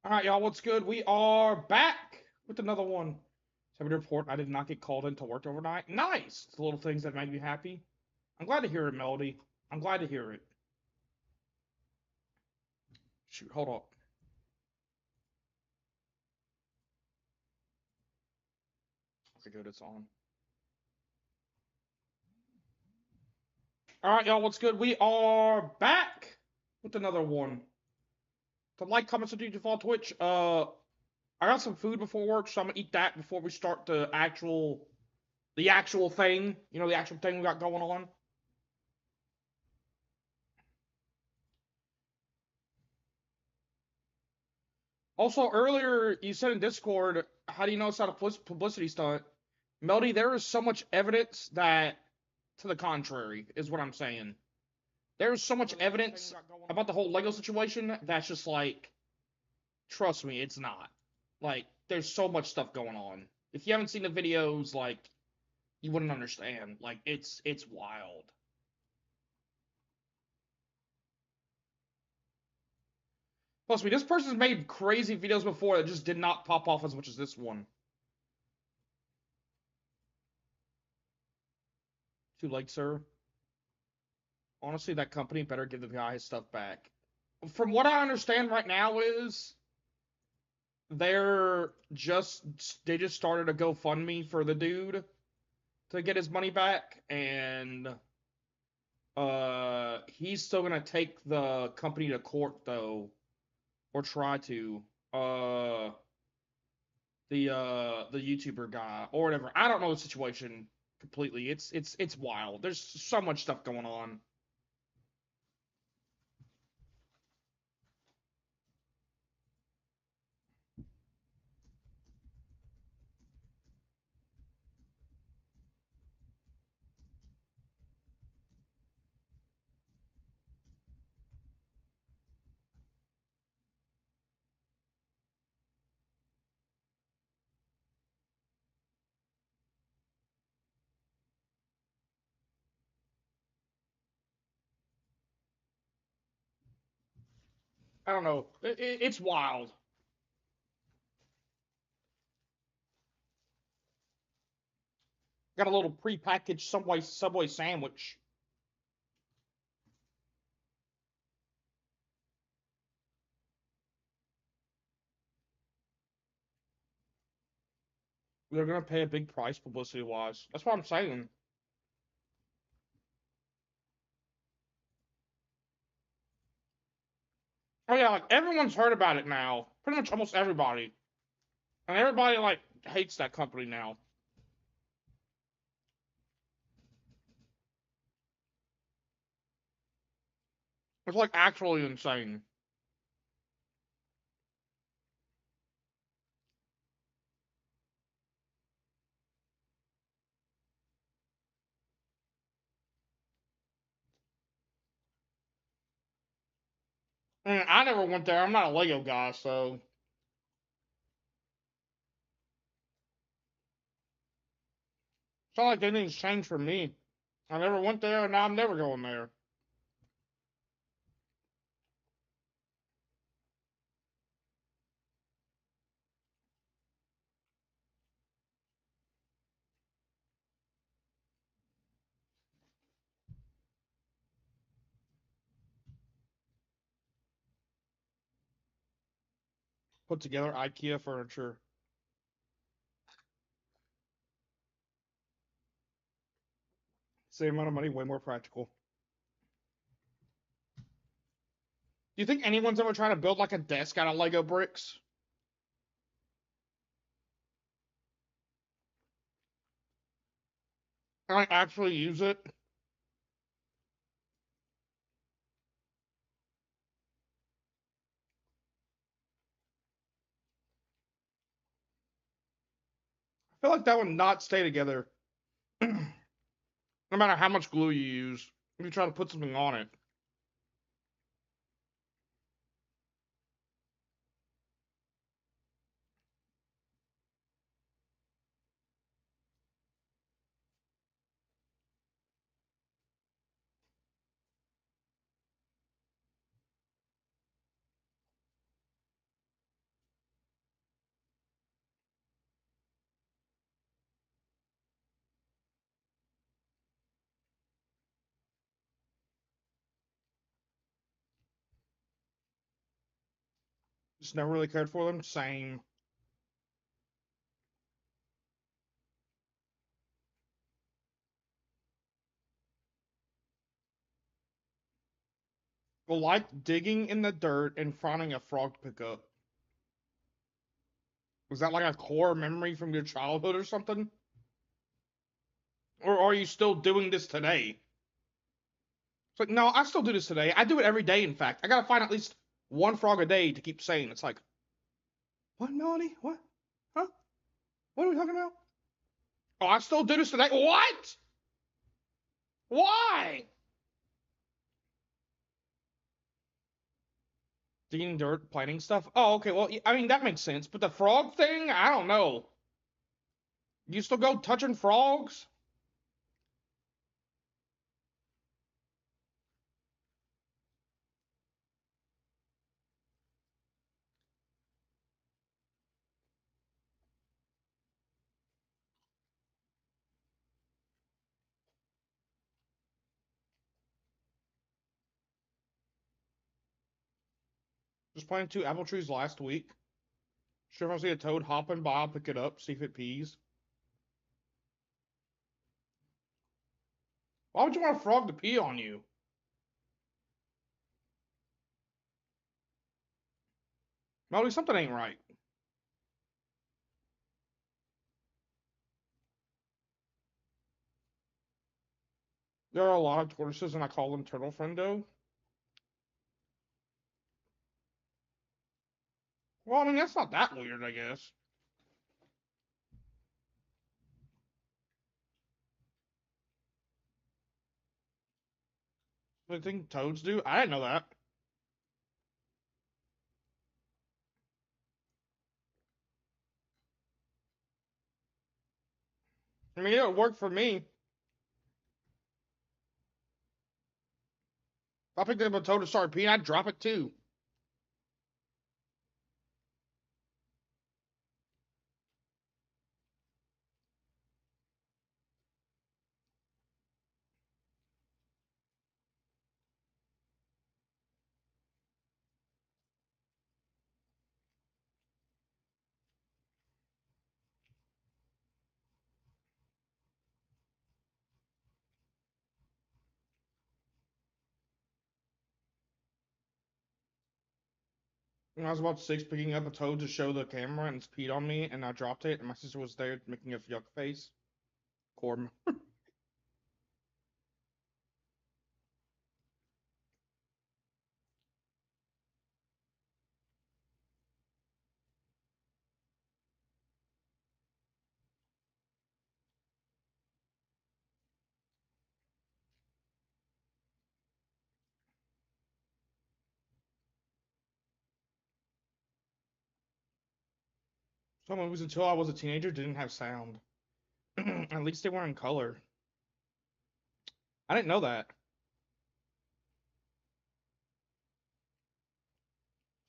All right, y'all, what's good? We are back with another one. Happy to report I did not get called in to work overnight. Nice! It's the little things that make me happy. I'm glad to hear it, Melody. I'm glad to hear it. Shoot, hold up. Okay, good, it's on. All right, y'all, what's good? We are back with another one. So like, comment, subscribe, follow Twitch. I got some food before work, so I'm gonna eat that before we start the actual thing. You know, the actual thing we got going on. Also, earlier you said in Discord, how do you know it's not a publicity stunt? Melody, there is so much evidence that to the contrary is what I'm saying. There is so much evidence about the whole Lego situation that's just like, trust me, it's not. Like, there's so much stuff going on. If you haven't seen the videos, like, you wouldn't understand. Like, it's wild. Plus, me, this person's made crazy videos before that just did not pop off as much as this one. Too late, sir. Honestly, that company better give the guy his stuff back. From what I understand right now is they just started a GoFundMe for the dude to get his money back, and he's still gonna take the company to court though, or try to. Uh the YouTuber guy or whatever. I don't know the situation completely. It's wild. There's so much stuff going on. I don't know. It's wild. Got a little prepackaged Subway sandwich. They're gonna pay a big price publicity wise. That's what I'm saying. Oh yeah, like everyone's heard about it now. Pretty much almost everybody, and everybody like hates that company now. It's like actually insane. I never went there. I'm not a Lego guy, so it's not like anything's changed for me. I never went there, and now I'm never going there. Put together IKEA furniture. Same amount of money, way more practical. Do you think anyone's ever tried to build like a desk out of Lego bricks? And like actually use it? I feel like that would not stay together. No matter how much glue you use, if you try to put something on it. Just never really cared for them. Same. Well, like digging in the dirt and finding a frog to pick up. Was that like a core memory from your childhood or something? Or are you still doing this today? It's like, no, I still do this today. I do it every day, in fact. I gotta find at least one frog a day to keep saying. It's like, what, Melanie? What? Huh? What are we talking about? Oh, I still do this today. What? Why? Digging dirt, planting stuff. Oh, okay. Well, I mean, that makes sense. But the frog thing, I don't know. You still go touching frogs? Just planted two apple trees last week. Sure, if I see a toad hopping by, I'll pick it up, see if it pees. Why would you want a frog to pee on you? Melody, something ain't right. There are a lot of tortoises, and I call them turtle friendo. Well, I mean, that's not that weird, I guess. I think toads do. I didn't know that. I mean, it would work for me. If I picked up a toad and started peeing, I'd drop it too. When I was about six, picking up a toad to show the camera, and it's peed on me, and I dropped it, and my sister was there making a yuck face. Corm. Some movies, until I was a teenager, didn't have sound. At least they were in color. I didn't know that.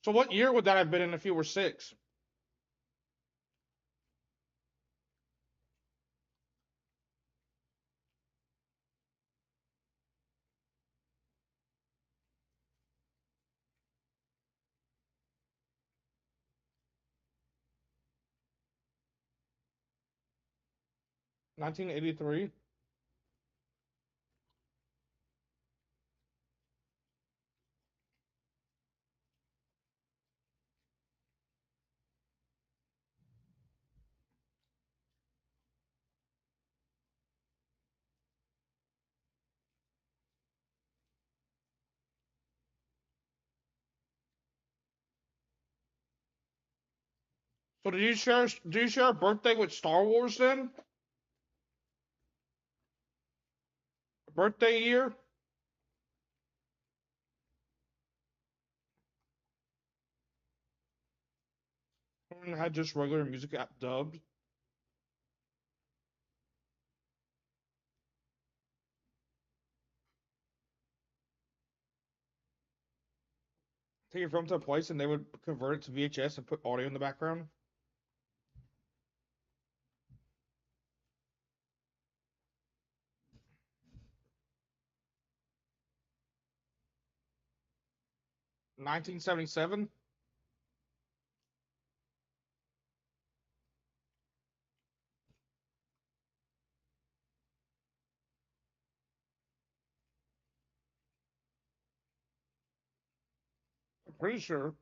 So what year would that have been in if you were six? 1983? So did you share a birthday with Star Wars then? A birthday year? And had just regular music app dubbed. Take your film to a place and they would convert it to VHS and put audio in the background. 1977? Pretty sure.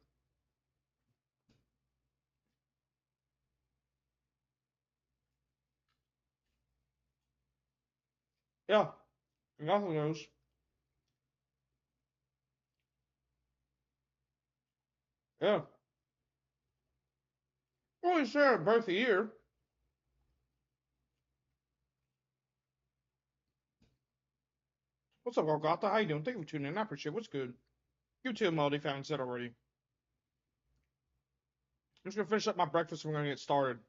Yeah. Nothing knows. Yeah. Well, sure, birth a year. What's up, Golgotha? How you doing? Thank you for tuning in. I appreciate it. What's good? You too, Melody. Found said already. I'm just gonna finish up my breakfast and we're gonna get started.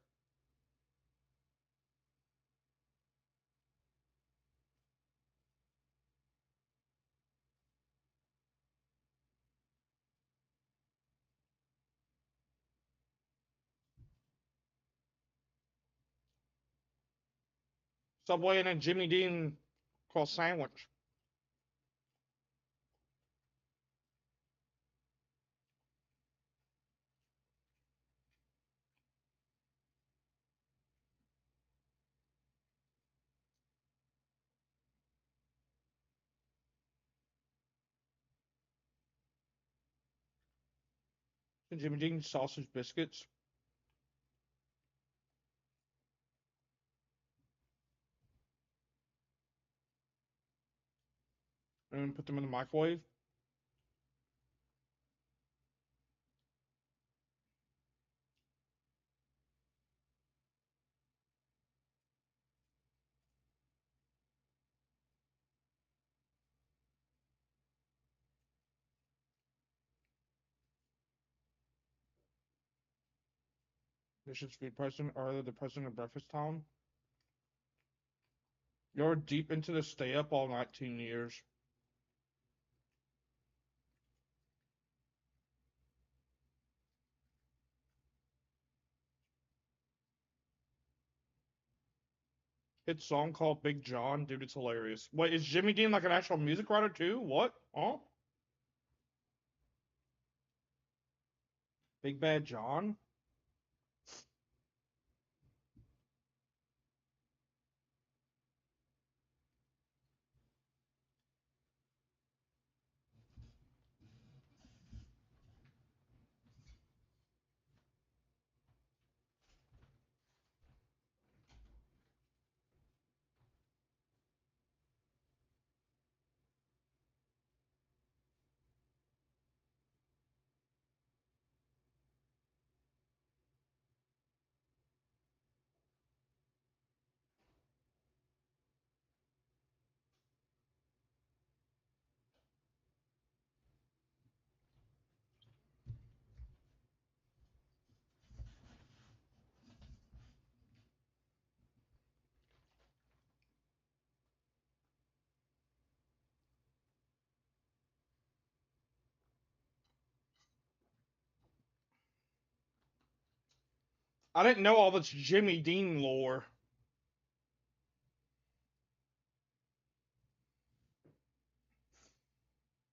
Subway and then Jimmy Dean cross sandwich. And Jimmy Dean sausage biscuits. And put them in the microwave. This should be president or the president of Breakfast Town. You're deep into the stay up all 19 years. Hit song called Big John. Dude, it's hilarious. Wait, is Jimmy Dean like an actual music writer too? What? Huh? Big Bad John? I didn't know all this Jimmy Dean lore.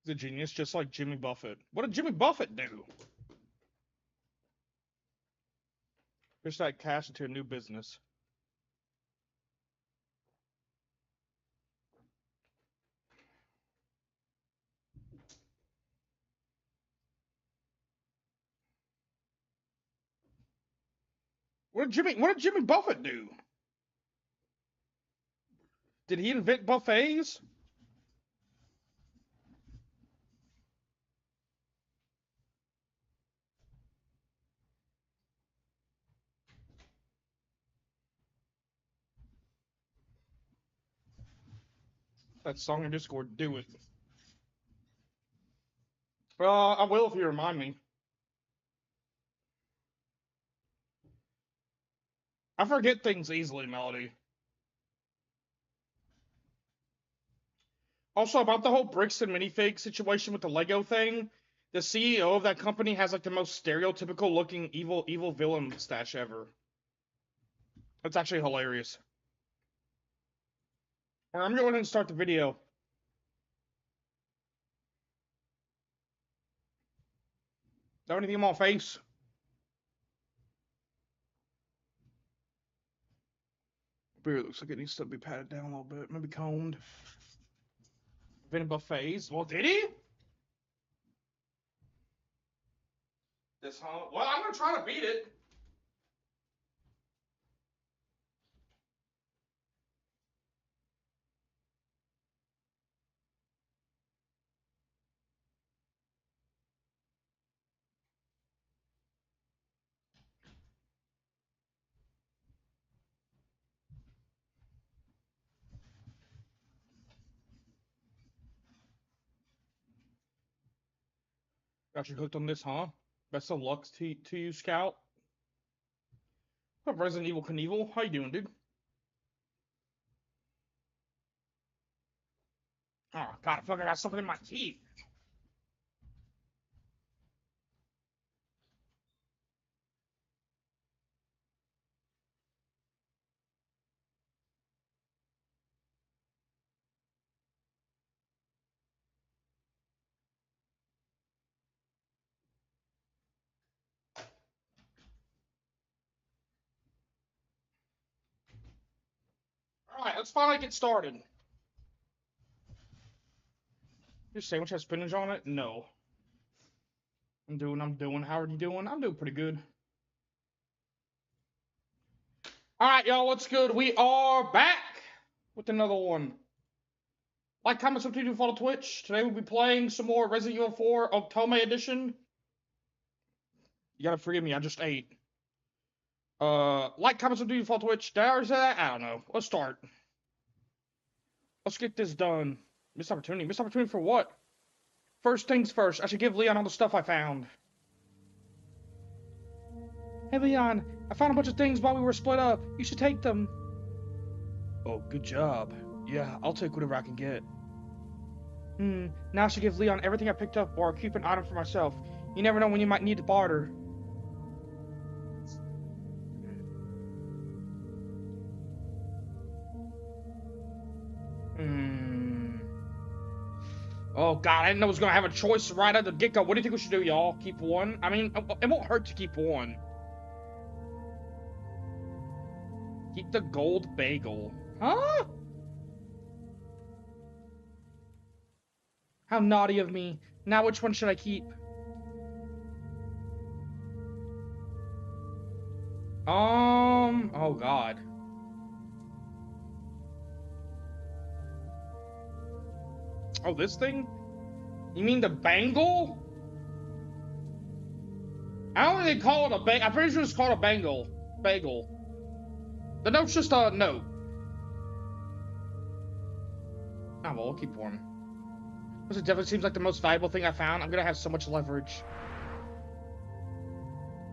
He's a genius, just like Jimmy Buffett. What did Jimmy Buffett do? Push that cash into a new business. What did Jimmy Buffett do? Did he invent buffets? That song in Discord, do it. I will if you remind me. I forget things easily, Melody. Also, about the whole Brixton minifig situation with the Lego thing, the CEO of that company has like the most stereotypical looking evil villain mustache ever. That's actually hilarious. Alright, I'm gonna go ahead and start the video. Is there anything in my face? Beard looks like it needs to be patted down a little bit, maybe combed. Invented buffets. Well, did he? This, huh? Well, I'm gonna try to beat it. Got you hooked on this, huh? Best of luck to you, Scout. What up, Resident Evil Knievel? How you doing, dude? Oh, God, I feel like I got something in my teeth. Alright, let's finally get started. Your sandwich has spinach on it? No. I'm doing. How are you doing? I'm doing pretty good. Alright, y'all, what's good? We are back with another one. Like, comment, subscribe, follow Twitch. Today we'll be playing some more Resident Evil 4 Otome Edition. You gotta forgive me, I just ate. Like, comment, subscribe, follow Twitch. Did I already say that? I don't know. Let's start. Let's get this done. Missed opportunity. Missed opportunity for what? First things first, I should give Leon all the stuff I found. Hey Leon, I found a bunch of things while we were split up. You should take them. Oh, good job. Yeah, I'll take whatever I can get. Now I should give Leon everything I picked up or keep an item for myself. You never know when you might need to barter. Oh God, I didn't know I was gonna have a choice right at the get-go. What do you think we should do, y'all? Keep one? I mean, it won't hurt to keep one. Keep the gold bagel. Huh? How naughty of me. Now which one should I keep? Oh God. Oh, this thing? You mean the bangle? I don't think they call it a bagel. I'm pretty sure it's called a bangle. Bagel. The note's just a note. Oh, well, we'll keep one. This definitely seems like the most valuable thing I found. I'm gonna have so much leverage.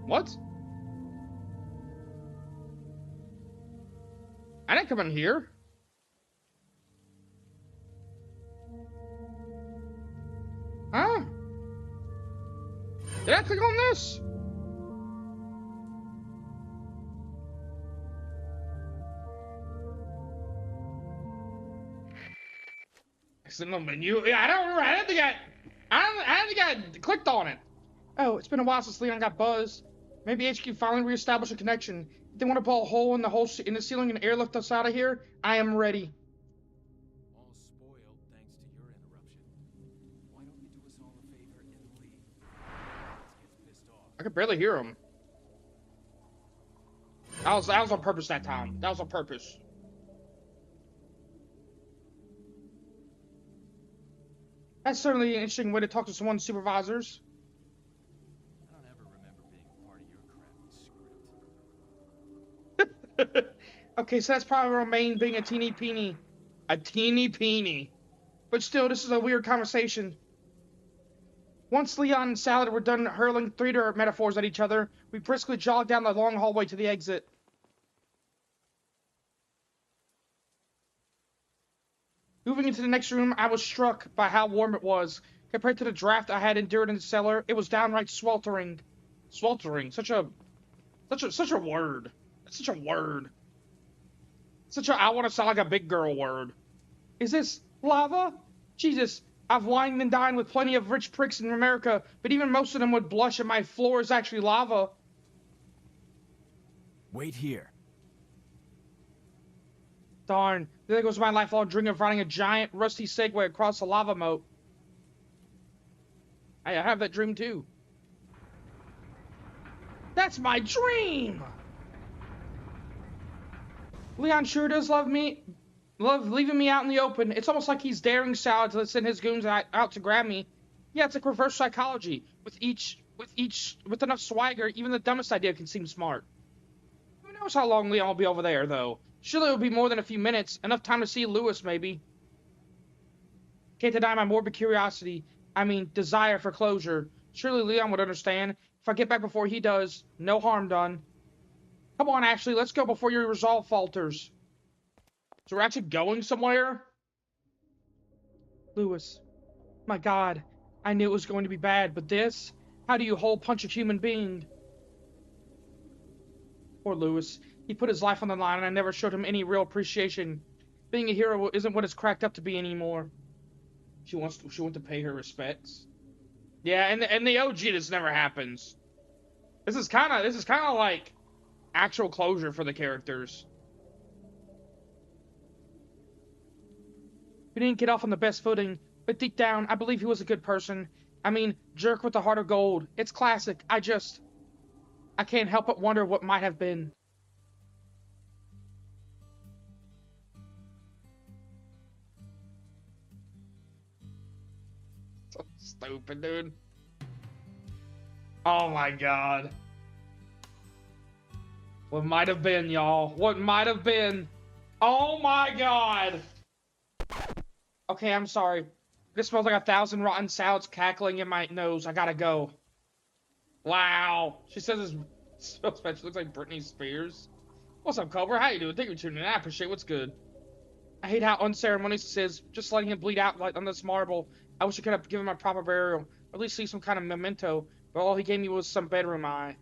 What? I didn't come in here. Huh? Did I click on this? It's in the menu. Yeah, I don't remember. I don't think I clicked on it. Oh, it's been a while since Leon got buzzed. Maybe HQ finally reestablished a connection. If they want to blow a hole in the ceiling and airlift us out of here, I am ready. All spoiled thanks to your interruption. Why don't you do us all a favor and leave? Gets pissed off. I could barely hear him. That was on purpose that time. That was on purpose. That's certainly an interesting way to talk to someone's supervisors. I don't ever remember being a part of your crappy script. Okay, so that's probably remain being a teeny peeny. A teeny peeny. But still, this is a weird conversation. Once Leon and Salad were done hurling theater metaphors at each other, we briskly jogged down the long hallway to the exit. Moving into the next room, I was struck by how warm it was. Compared to the draft I had endured in the cellar, it was downright sweltering. Sweltering, such a word. That's such a word. I want to sound like a big girl word. Is this lava? Jesus, I've wined and dined with plenty of rich pricks in America, but even most of them would blush if my floor is actually lava. Wait here. Darn, there goes my lifelong dream of riding a giant, rusty Segway across a lava moat. Hey, I have that dream too. That's my dream! Leon sure does love leaving me out in the open. It's almost like he's daring Sal to send his goons out to grab me. Yeah, it's like reverse psychology. With enough swagger, even the dumbest idea can seem smart. Who knows how long Leon will be over there, though? Surely it'll be more than a few minutes. Enough time to see Lewis, maybe. Can't deny my morbid curiosity. Desire for closure. Surely Leon would understand. If I get back before he does, no harm done. Come on, Ashley, let's go before your resolve falters. So we're actually going somewhere? Lewis. My God. I knew it was going to be bad, but this? How do you hole punch a human being? Poor Lewis. He put his life on the line and I never showed him any real appreciation. Being a hero isn't what it's cracked up to be anymore. She wants to pay her respects. Yeah, and the OG this never happens. This is kinda like actual closure for the characters. We didn't get off on the best footing, but deep down, I believe he was a good person. Jerk with a heart of gold. It's classic. I can't help but wonder what might have been. So stupid, dude. Oh my God. What might have been, y'all. What might have been. Oh my God. Okay, I'm sorry. This smells like 1,000 rotten salads cackling in my nose. I gotta go. Wow. She says it smells bad. She looks like Britney Spears. What's up, Cobra? How you doing? Thank you for tuning in. I appreciate what's good. I hate how unceremonious this is. Just letting him bleed out like on this marble. I wish I could have given him a proper burial. Or at least leave some kind of memento. But all he gave me was some bedroom eye.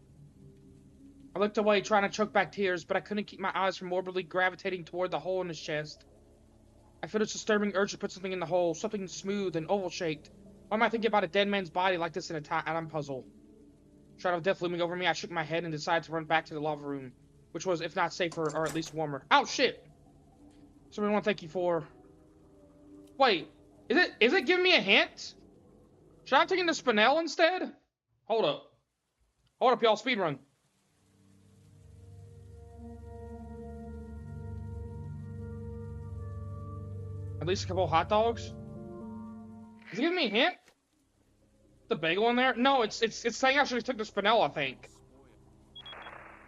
I looked away, trying to choke back tears, but I couldn't keep my eyes from morbidly gravitating toward the hole in his chest. I feel this disturbing urge to put something in the hole, something smooth and oval-shaped. Why am I thinking about a dead man's body like this in a time puzzle? Shadow of death looming over me, I shook my head and decided to run back to the lava room, which was, if not safer, or at least warmer. Oh, shit! Somebody want to thank you for... Wait, is it giving me a hint? Should I have taken the Spinel instead? Hold up. Hold up, y'all, speedrun. At least a couple of hot dogs? Is it giving me a hint? The bagel in there? No, it's saying I should have took the Spinel, I think.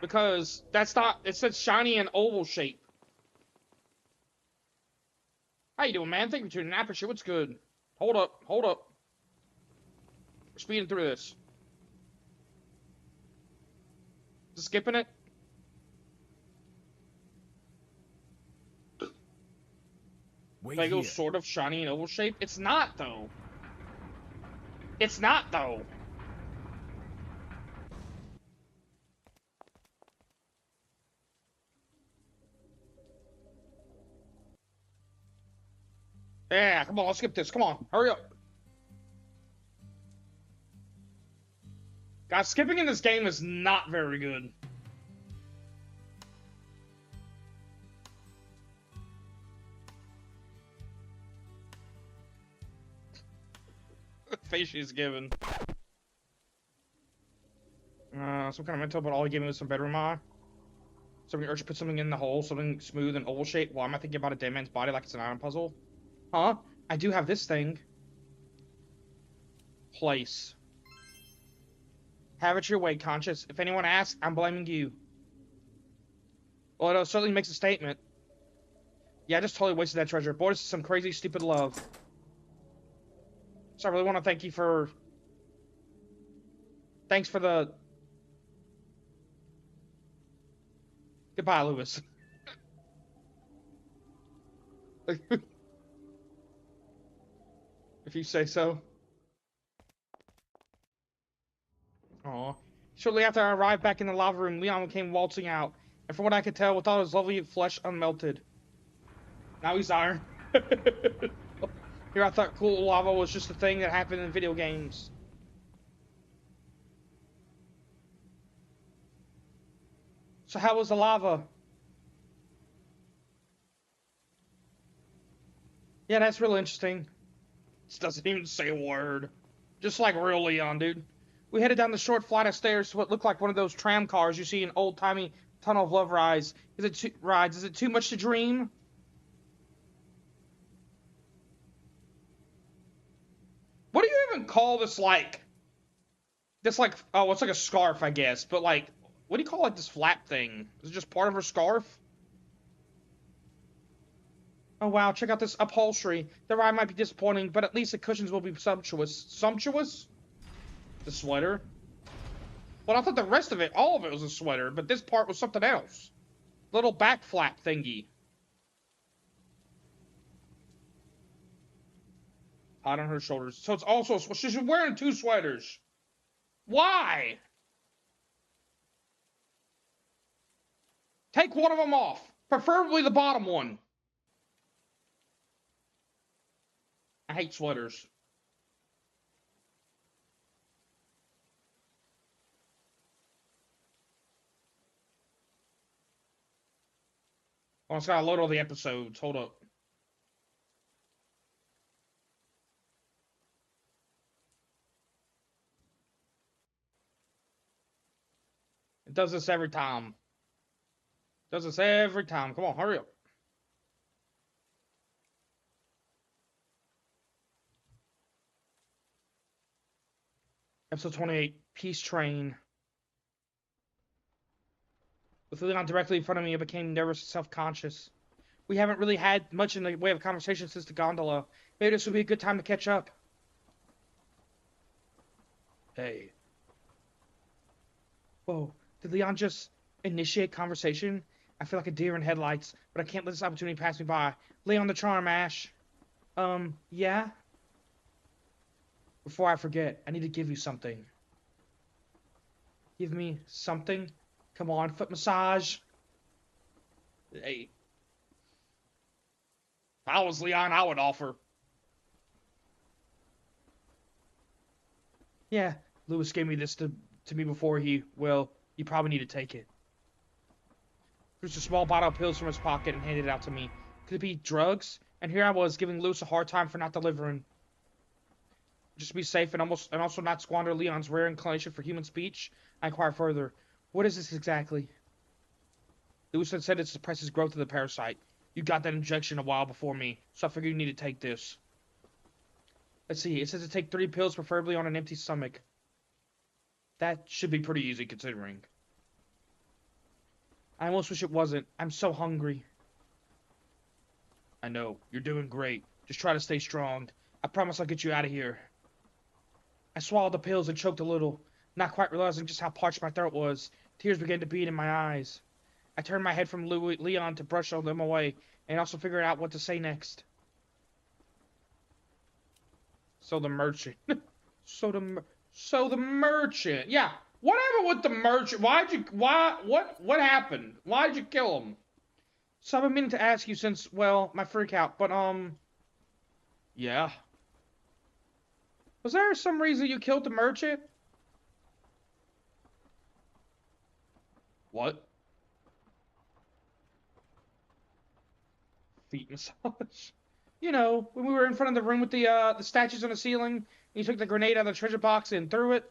Because that's not... It says shiny and oval shape. How you doing, man? Thank you for tuning in. I appreciate what's good. Hold up. Hold up. We're speeding through this. Is it skipping it? Bagel's sort of shiny and oval shape. It's not, though. It's not, though. Yeah, come on, let's skip this. Come on, hurry up. Guys, skipping in this game is not very good. The face she's given. Some kind of mental, but all he gave me was some bedroom eye. Somebody urged to put something in the hole, something smooth and oval shaped. Why am I thinking about a dead man's body like it's an iron puzzle? Huh? I do have this thing. Place. Have it your way, conscious. If anyone asks, I'm blaming you. Well, it certainly makes a statement. Yeah, I just totally wasted that treasure. Boy, this is some crazy, stupid love. So I really want to thank you for... Thanks for the... Goodbye, Lewis. If you say so. Aw. Shortly after I arrived back in the lava room, Leon came waltzing out, and from what I could tell, with all his lovely flesh unmelted. Now he's iron. Here I thought cool lava was just a thing that happened in video games. So how was the lava? Yeah, that's really interesting. This doesn't even say a word. Just like real Leon, dude. We headed down the short flight of stairs to what looked like one of those tram cars you see in old-timey Tunnel of Love rides. Is it too much to dream? What do you even call this, like... This, like... Oh, it's like a scarf, I guess. But, like... What do you call, like, this flap thing? Is it just part of her scarf? Oh, wow, check out this upholstery. The ride might be disappointing, but at least the cushions will be sumptuous. Sumptuous? The sweater? Well, I thought the rest of it, all of it was a sweater, but this part was something else. Little back flap thingy. Hot on her shoulders. So it's also, she's wearing two sweaters. Why? Take one of them off. Preferably the bottom one. I hate sweaters. Oh, I just gotta load all the episodes. Hold up. It does this every time. Does this every time. Come on, hurry up. Episode 28, Peace Train. With Leon directly in front of me, I became nervous and self-conscious. We haven't really had much in the way of conversation since the gondola. Maybe this would be a good time to catch up. Hey. Whoa, did Leon just initiate conversation? I feel like a deer in headlights, but I can't let this opportunity pass me by. Leon the Charm, Ash. Yeah? Before I forget, I need to give you something. Give me something? Come on, foot massage. Hey. If I was Leon, I would offer. Yeah, Lewis gave me this to me before well, you probably need to take it. Produced a small bottle of pills from his pocket and handed it out to me. Could it be drugs? And here I was, giving Lewis a hard time for not delivering. Just to be safe and also not squander Leon's rare inclination for human speech, I inquire further. What is this exactly? Lewis had said it suppresses growth of the parasite. You got that injection a while before me, so I figured you need to take this. Let's see, it says to take 3 pills, preferably on an empty stomach. That should be pretty easy, considering. I almost wish it wasn't. I'm so hungry. I know. You're doing great. Just try to stay strong. I promise I'll get you out of here. I swallowed the pills and choked a little, not quite realizing just how parched my throat was. Tears began to bead in my eyes. I turned my head from Leon to brush them away, and also figured out what to say next. So the merchant. So the merchant. Yeah. Whatever with the merchant. What happened? Why'd you kill him? So I've been meaning to ask you since, well, my freak out, but, yeah. Was there some reason you killed the merchant? What? Feet massage. You know, when we were in front of the room with the statues on the ceiling, and you took the grenade out of the treasure box and threw it.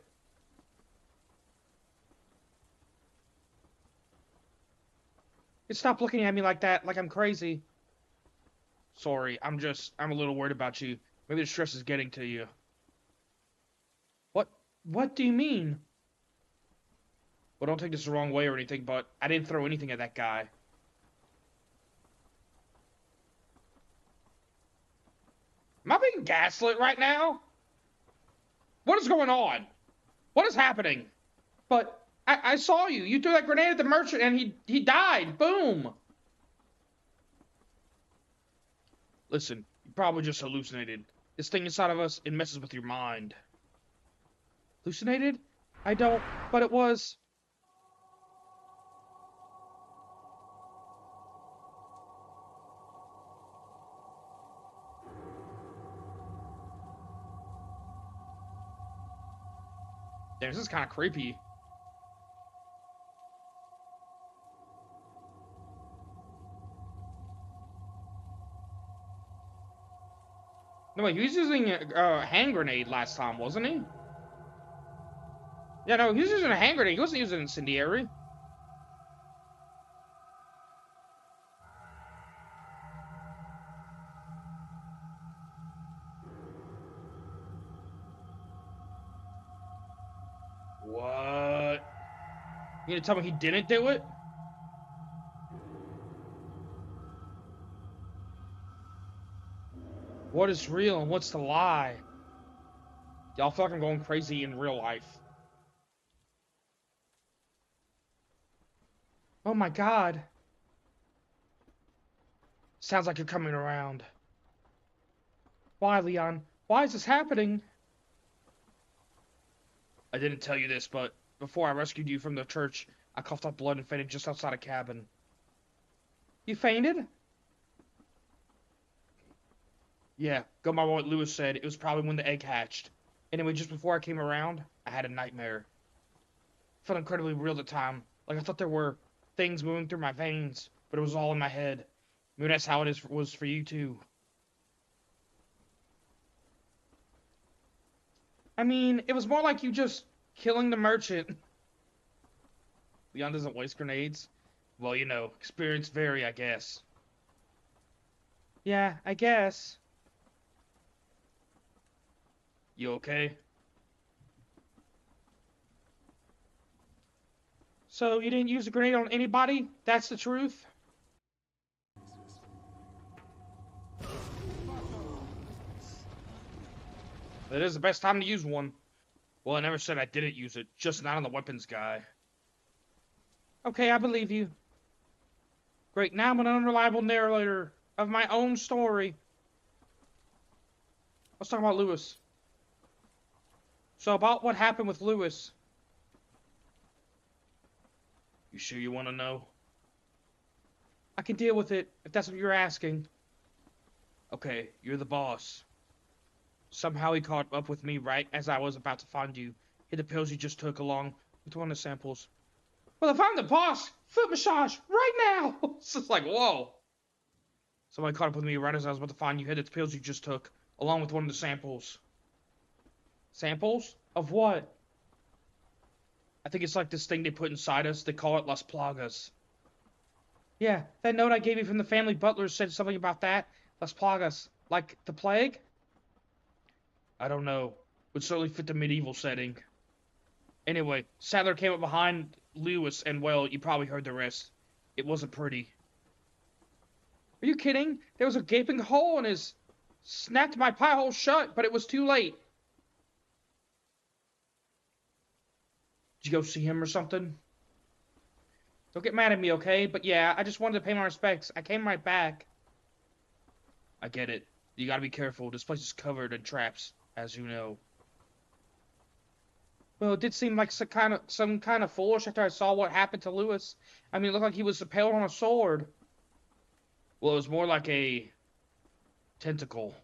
You stop looking at me like that, like I'm crazy. Sorry, I'm a little worried about you. Maybe the stress is getting to you. What do you mean? Well, don't take this the wrong way or anything, but I didn't throw anything at that guy. Am I being gaslit right now? What is going on? What is happening? But I saw you. You threw that grenade at the merchant and he died. Boom. Listen, you probably just hallucinated. This thing inside of us, it messes with your mind. Hallucinated? I don't, but it was... Damn, this is kind of creepy. No, wait, he was using a hand grenade last time, wasn't he? Yeah, no, he was using a hand grenade. He wasn't using an incendiary. What? You gonna tell me he didn't do it? What is real and what's the lie? Y'all fucking going crazy in real life. Oh my god. Sounds like you're coming around. Why, Leon? Why is this happening? I didn't tell you this, but before I rescued you from the church, I coughed up blood and fainted just outside a cabin. You fainted? Yeah, go by what Lewis said. It was probably when the egg hatched. Anyway, just before I came around, I had a nightmare. It felt incredibly real at the time. Like I thought there were things moving through my veins, but it was all in my head. Maybe that's how was for you too. I mean, it was more like you just killing the merchant. Leon doesn't waste grenades. Well, you know, experience vary, I guess. Yeah, I guess. You okay? So you didn't use a grenade on anybody? That's the truth? It is the best time to use one. Well, I never said I didn't use it, just not on the weapons guy. Okay, I believe you. Great, now I'm an unreliable narrator of my own story. Let's talk about Lewis. So about what happened with Lewis. You sure you want to know? I can deal with it, if that's what you're asking. Okay, you're the boss. Somehow he caught up with me right as I was about to find you. Hid the pills you just took along with one of the samples. Well, if I'm the boss, foot massage, right now! It's just like, whoa. Somebody caught up with me right as I was about to find you. Hid the pills you just took along with one of the samples. Samples? Of what? I think it's like this thing they put inside us. They call it Las Plagas. Yeah, that note I gave you from the family butler said something about that. Las Plagas. Like the plague? I don't know. Would certainly fit the medieval setting. Anyway, Sadler came up behind Lewis, and well, you probably heard the rest. It wasn't pretty. Are you kidding? There was a gaping hole in his... Snapped my pie hole shut, but it was too late. Did you go see him or something? Don't get mad at me, okay? But yeah, I just wanted to pay my respects. I came right back. I get it. You gotta be careful. This place is covered in traps, as you know. Well, it did seem like some kind of foolish after I saw what happened to Lewis. I mean, it looked like he was impaled on a sword. Well, it was more like a tentacle.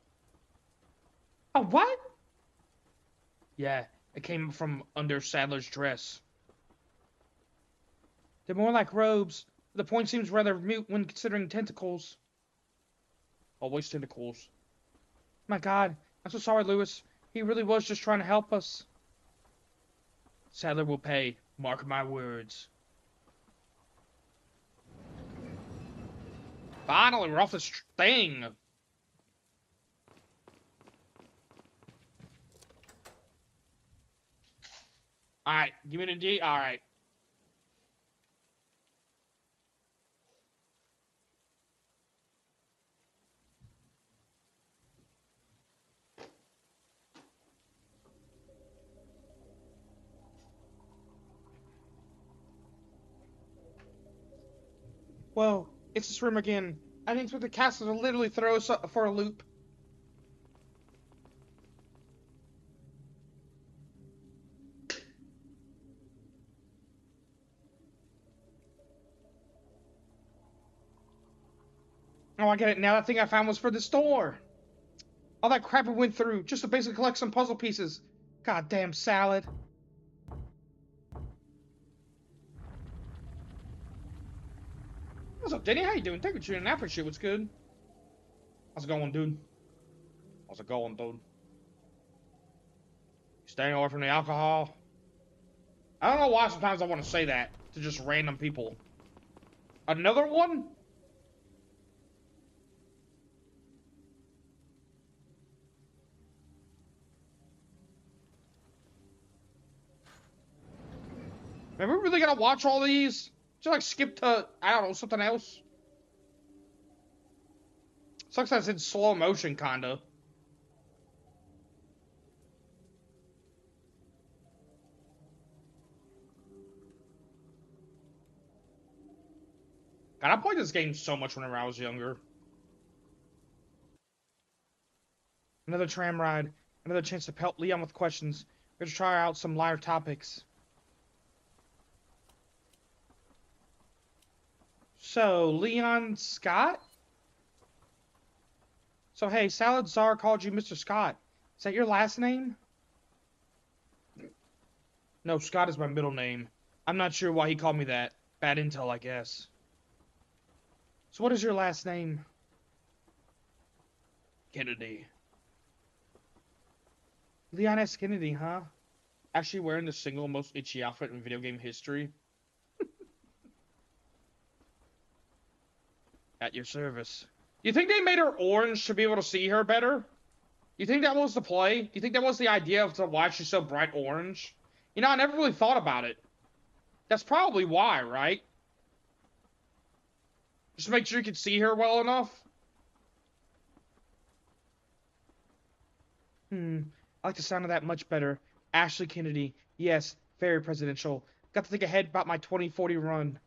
A what? Yeah, it came from under Sadler's dress. They're more like robes. The point seems rather mute when considering tentacles. Always tentacles. My God, I'm so sorry, Lewis. He really was just trying to help us. Sadler will pay. Mark my words. Finally, we're off this thing. Alright, give me the D. Alright. Whoa, it's this room again. I didn't expect the castle to literally throw us for a loop. Oh, I get it now. That thing I found was for the store. All that crap we went through just to basically collect some puzzle pieces. Goddamn salad. What's up, Denny? How you doing? Thank you for tuning in. I appreciate what's good. How's it going, dude? How's it going, dude? Staying away from the alcohol? I don't know why sometimes I want to say that to just random people. Another one? Man, we really gotta watch all these? Just like skip to, I don't know, something else? Sucks that it's in slow motion, kinda. God, I played this game so much whenever I was younger. Another tram ride. Another chance to pelt Leon with questions. We're gonna try out some lighter topics. So, Leon Scott? So, hey, Salad Czar called you Mr. Scott. Is that your last name? No, Scott is my middle name. I'm not sure why he called me that. Bad intel, I guess. So what is your last name? Kennedy. Leon S. Kennedy, huh? Actually wearing the single most itchy outfit in video game history. At your service. You think they made her orange to be able to see her better? You think that was the play? You think that was the idea of why she's so bright orange? You know, I never really thought about it. That's probably why, right? Just to make sure you can see her well enough? I like the sound of that much better. Ashley Kennedy. Yes, very presidential. Got to think ahead about my 2040 run.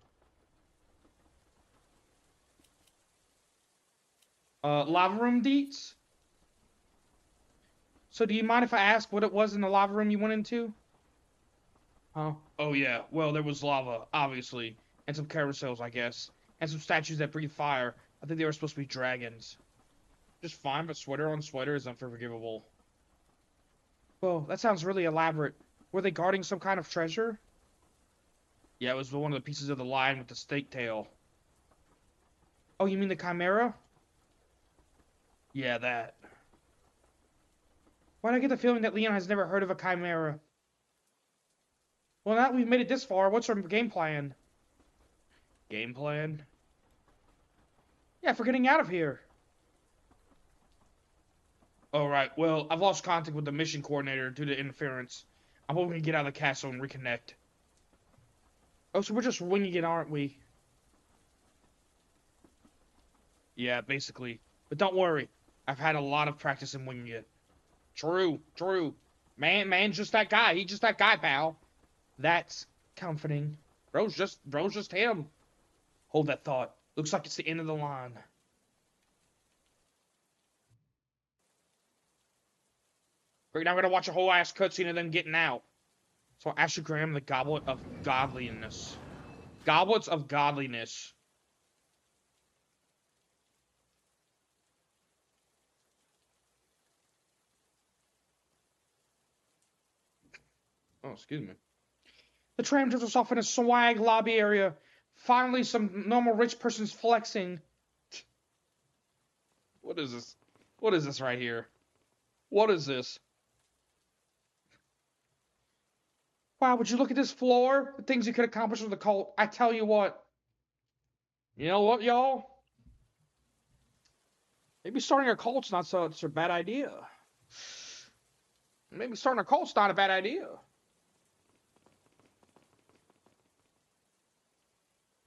Lava room deets? So do you mind if I ask what it was in the lava room you went into? Huh? Oh yeah, well there was lava, obviously. And some carousels, I guess. And some statues that breathe fire. I think they were supposed to be dragons. Just fine, but sweater on sweater is unforgivable. Well, that sounds really elaborate. Were they guarding some kind of treasure? Yeah, it was one of the pieces of the lion with the snake tail. Oh, you mean the chimera? Yeah, that. Why do I get the feeling that Leon has never heard of a chimera? Well, now that we've made it this far, what's our game plan? Game plan? Yeah, for getting out of here. Alright, well, I've lost contact with the mission coordinator due to interference. I'm hoping we can get out of the castle and reconnect. Oh, so we're just winging it, aren't we? Yeah, basically. But don't worry. I've had a lot of practice in winging it. True, true. Man's just that guy. He's just that guy, pal. That's comforting. Bro's just him. Hold that thought. Looks like it's the end of the line. Right now we're gonna watch a whole ass cutscene of them getting out. So Ashley Graham, the Goblet of Godliness. Goblets of Godliness. Oh, excuse me. The tram drifts us off in a swag lobby area. Finally, some normal rich person's flexing. What is this? What is this right here? What is this? Wow, would you look at this floor? The things you could accomplish with the cult. I tell you what. You know what, y'all? Maybe starting a cult's not such a bad idea. Maybe starting a cult's not a bad idea.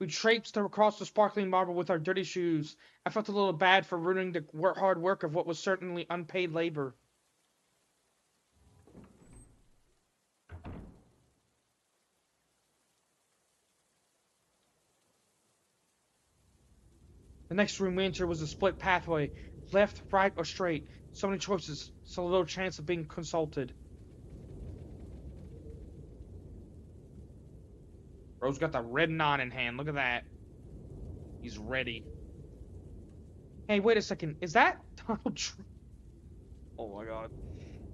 We traipsed across the sparkling marble with our dirty shoes. I felt a little bad for ruining the hard work of what was certainly unpaid labor. The next room we entered was a split pathway. Left, right, or straight. So many choices, so little chance of being consulted. Bro's got the red nine in hand. Look at that. He's ready. Hey, wait a second. Is that Donald Trump? Oh my god.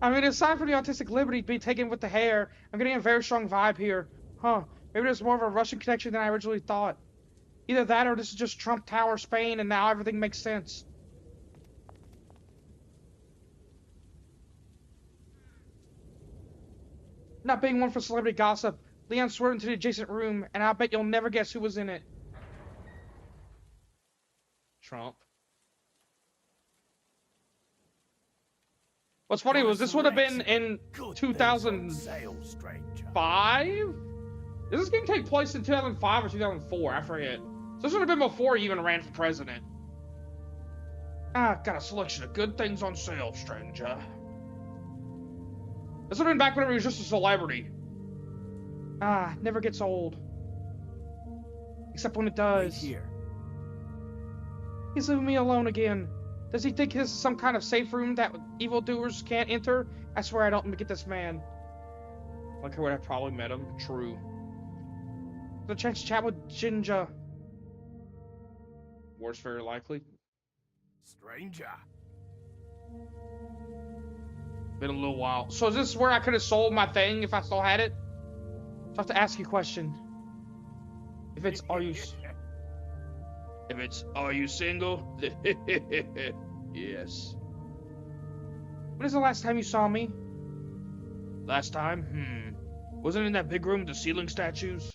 I mean, aside from the autistic liberty being taken with the hair, I'm getting a very strong vibe here. Huh. Maybe there's more of a Russian connection than I originally thought. Either that or this is just Trump Tower Spain and now everything makes sense. Not being one for celebrity gossip, Leon swerved into the adjacent room, and I'll bet you'll never guess who was in it. Trump. What's funny was this would have been in 2005? Does this game take place in 2005 or 2004? I forget. So this would have been before he even ran for president. Got a selection of good things on sale, stranger. This would have been back whenever he was just a celebrity. Never gets old. Except when it does. Here. He's leaving me alone again. Does he think this is some kind of safe room that evildoers can't enter? I swear I don't get this man. Like where I probably met him. True. The chance to chat with Jinja. Worse, very likely. Stranger. Been a little while. So is this where I could have sold my thing if I still had it? So I have to ask you a question. If it's, are you single? Yes. When is the last time you saw me? Last time? Wasn't it in that big room with the ceiling statues?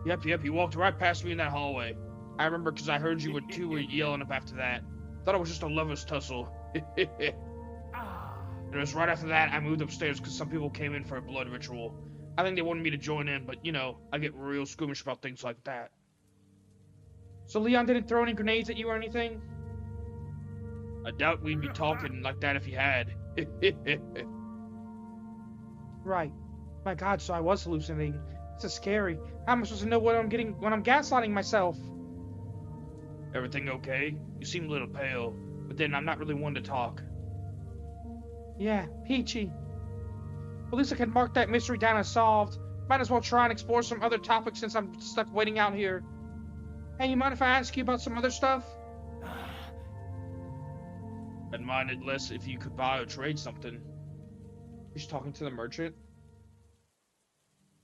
Yep, you walked right past me in that hallway. I remember because I heard you two were yelling up after that. Thought it was just a lover's tussle. And it was right after that I moved upstairs because some people came in for a blood ritual. I think they wanted me to join in, but you know, I get real squeamish about things like that. So Leon didn't throw any grenades at you or anything? I doubt we'd be talking like that if he had. Right. My God, so I was hallucinating. This is scary. How am I supposed to know what I'm getting when I'm gaslighting myself? Everything okay? You seem a little pale, but then I'm not really one to talk. Yeah, peachy. At least I can mark that mystery down as solved. Might as well try and explore some other topics since I'm stuck waiting out here. Hey, you mind if I ask you about some other stuff? I'd mind it less if you could buy or trade something. He's talking to the merchant.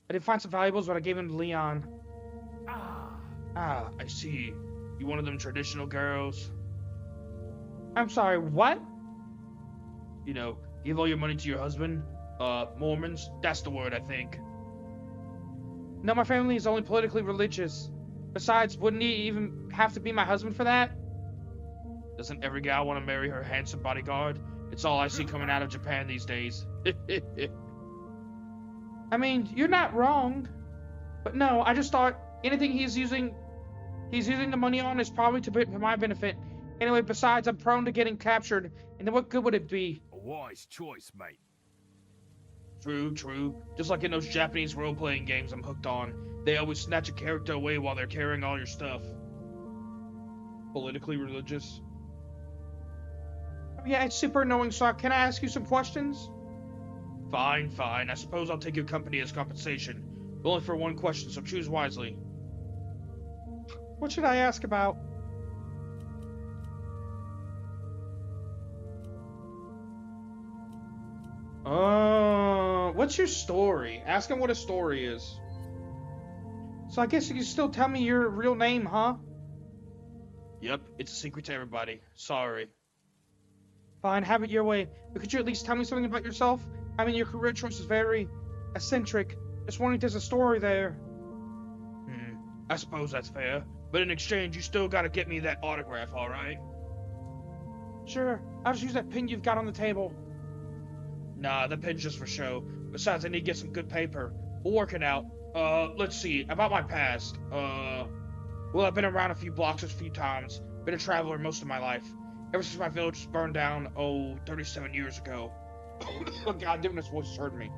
I did find some valuables, but I gave them to Leon. I see. You one of them traditional girls? I'm sorry, what? You know, give all your money to your husband? Mormons? That's the word, I think. No, my family is only politically religious. Besides, wouldn't he even have to be my husband for that? Doesn't every gal want to marry her handsome bodyguard? It's all I see coming out of Japan these days. I mean, you're not wrong. But no, I just thought anything he's using the money on is probably to my benefit. Anyway, besides, I'm prone to getting captured, and then what good would it be? A wise choice, mate. True. Just like in those Japanese role-playing games I'm hooked on. They always snatch a character away while they're carrying all your stuff. Politically religious. Yeah, it's super annoying, so can I ask you some questions? Fine. I suppose I'll take your company as compensation. But only for one question, so choose wisely. What should I ask about? What's your story? Ask him what a story is. So I guess you can still tell me your real name, huh? Yep, it's a secret to everybody. Sorry. Fine, have it your way. But could you at least tell me something about yourself? I mean, your career choice is very eccentric. Just wondering if there's a story there. I suppose that's fair. But in exchange, you still gotta get me that autograph, alright? Sure, I'll just use that pen you've got on the table. Nah, the pen's just for show. Besides, I need to get some good paper. We'll work it out. Let's see. About my past. Well, I've been around a few blocks a few times. Been a traveler most of my life. Ever since my village was burned down, 37 years ago. Oh, God, damn, this voice hurt me.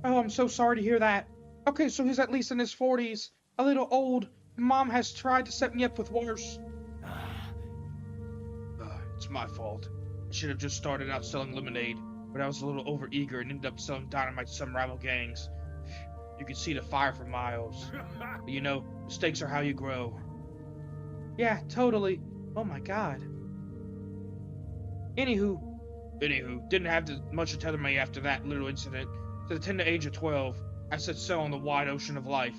Oh, I'm so sorry to hear that. Okay, so he's at least in his 40s. A little old. Mom has tried to set me up with worse. It's my fault. I should have just started out selling lemonade, but I was a little overeager and ended up selling dynamite to some rival gangs. You can see the fire for miles. But you know, mistakes are how you grow. Yeah, totally. Oh my God. Anywho, didn't have much to tether me after that little incident. To the tender age of 12, I set sail on the wide ocean of life.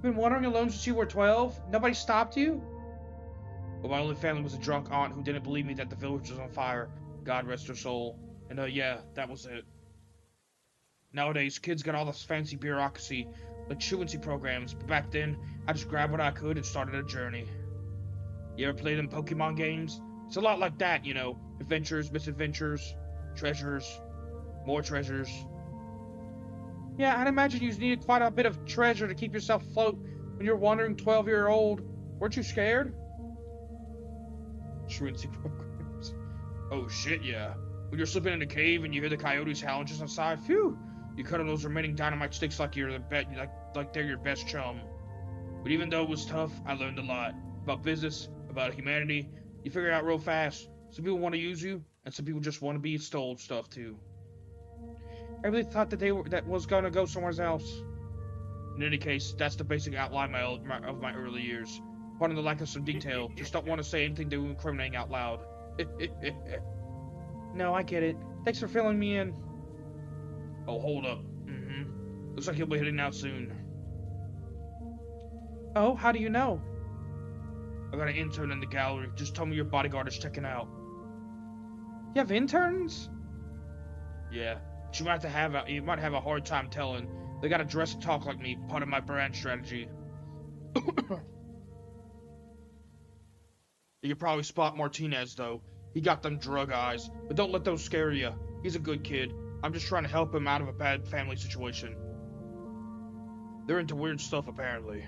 Been wandering alone since you were 12? Nobody stopped you? Well, my only family was a drunk aunt who didn't believe me that the village was on fire. God rest her soul. And yeah, that was it. Nowadays, kids got all this fancy bureaucracy, like truancy programs, but back then, I just grabbed what I could and started a journey. You ever played them Pokemon games? It's a lot like that, you know. Adventures, misadventures, treasures, more treasures. Yeah, I'd imagine you needed quite a bit of treasure to keep yourself afloat when you're wandering 12-year-old. Weren't you scared? Truancy programs. Oh shit, yeah. When you're slipping in a cave and you hear the coyotes howling just outside, phew! You cut on those remaining dynamite sticks like you're like they're your best chum. But even though it was tough, I learned a lot about business, about humanity. You figure it out real fast. Some people want to use you, and some people just want to be stole stuff too. I really thought that was gonna go somewhere else. In any case, that's the basic outline of my early years. Pardon the lack of some detail. Just don't want to say anything to incriminating out loud. No, I get it. Thanks for filling me in. Oh, hold up. Looks like he'll be heading out soon. Oh, how do you know? I got an intern in the gallery. Just told me your bodyguard is checking out. You have interns? Yeah. But you might have a hard time telling. They gotta dress and talk like me, part of my brand strategy. You could probably spot Martinez, though. He got them drug eyes. But don't let those scare you. He's a good kid. I'm just trying to help him out of a bad family situation. They're into weird stuff, apparently.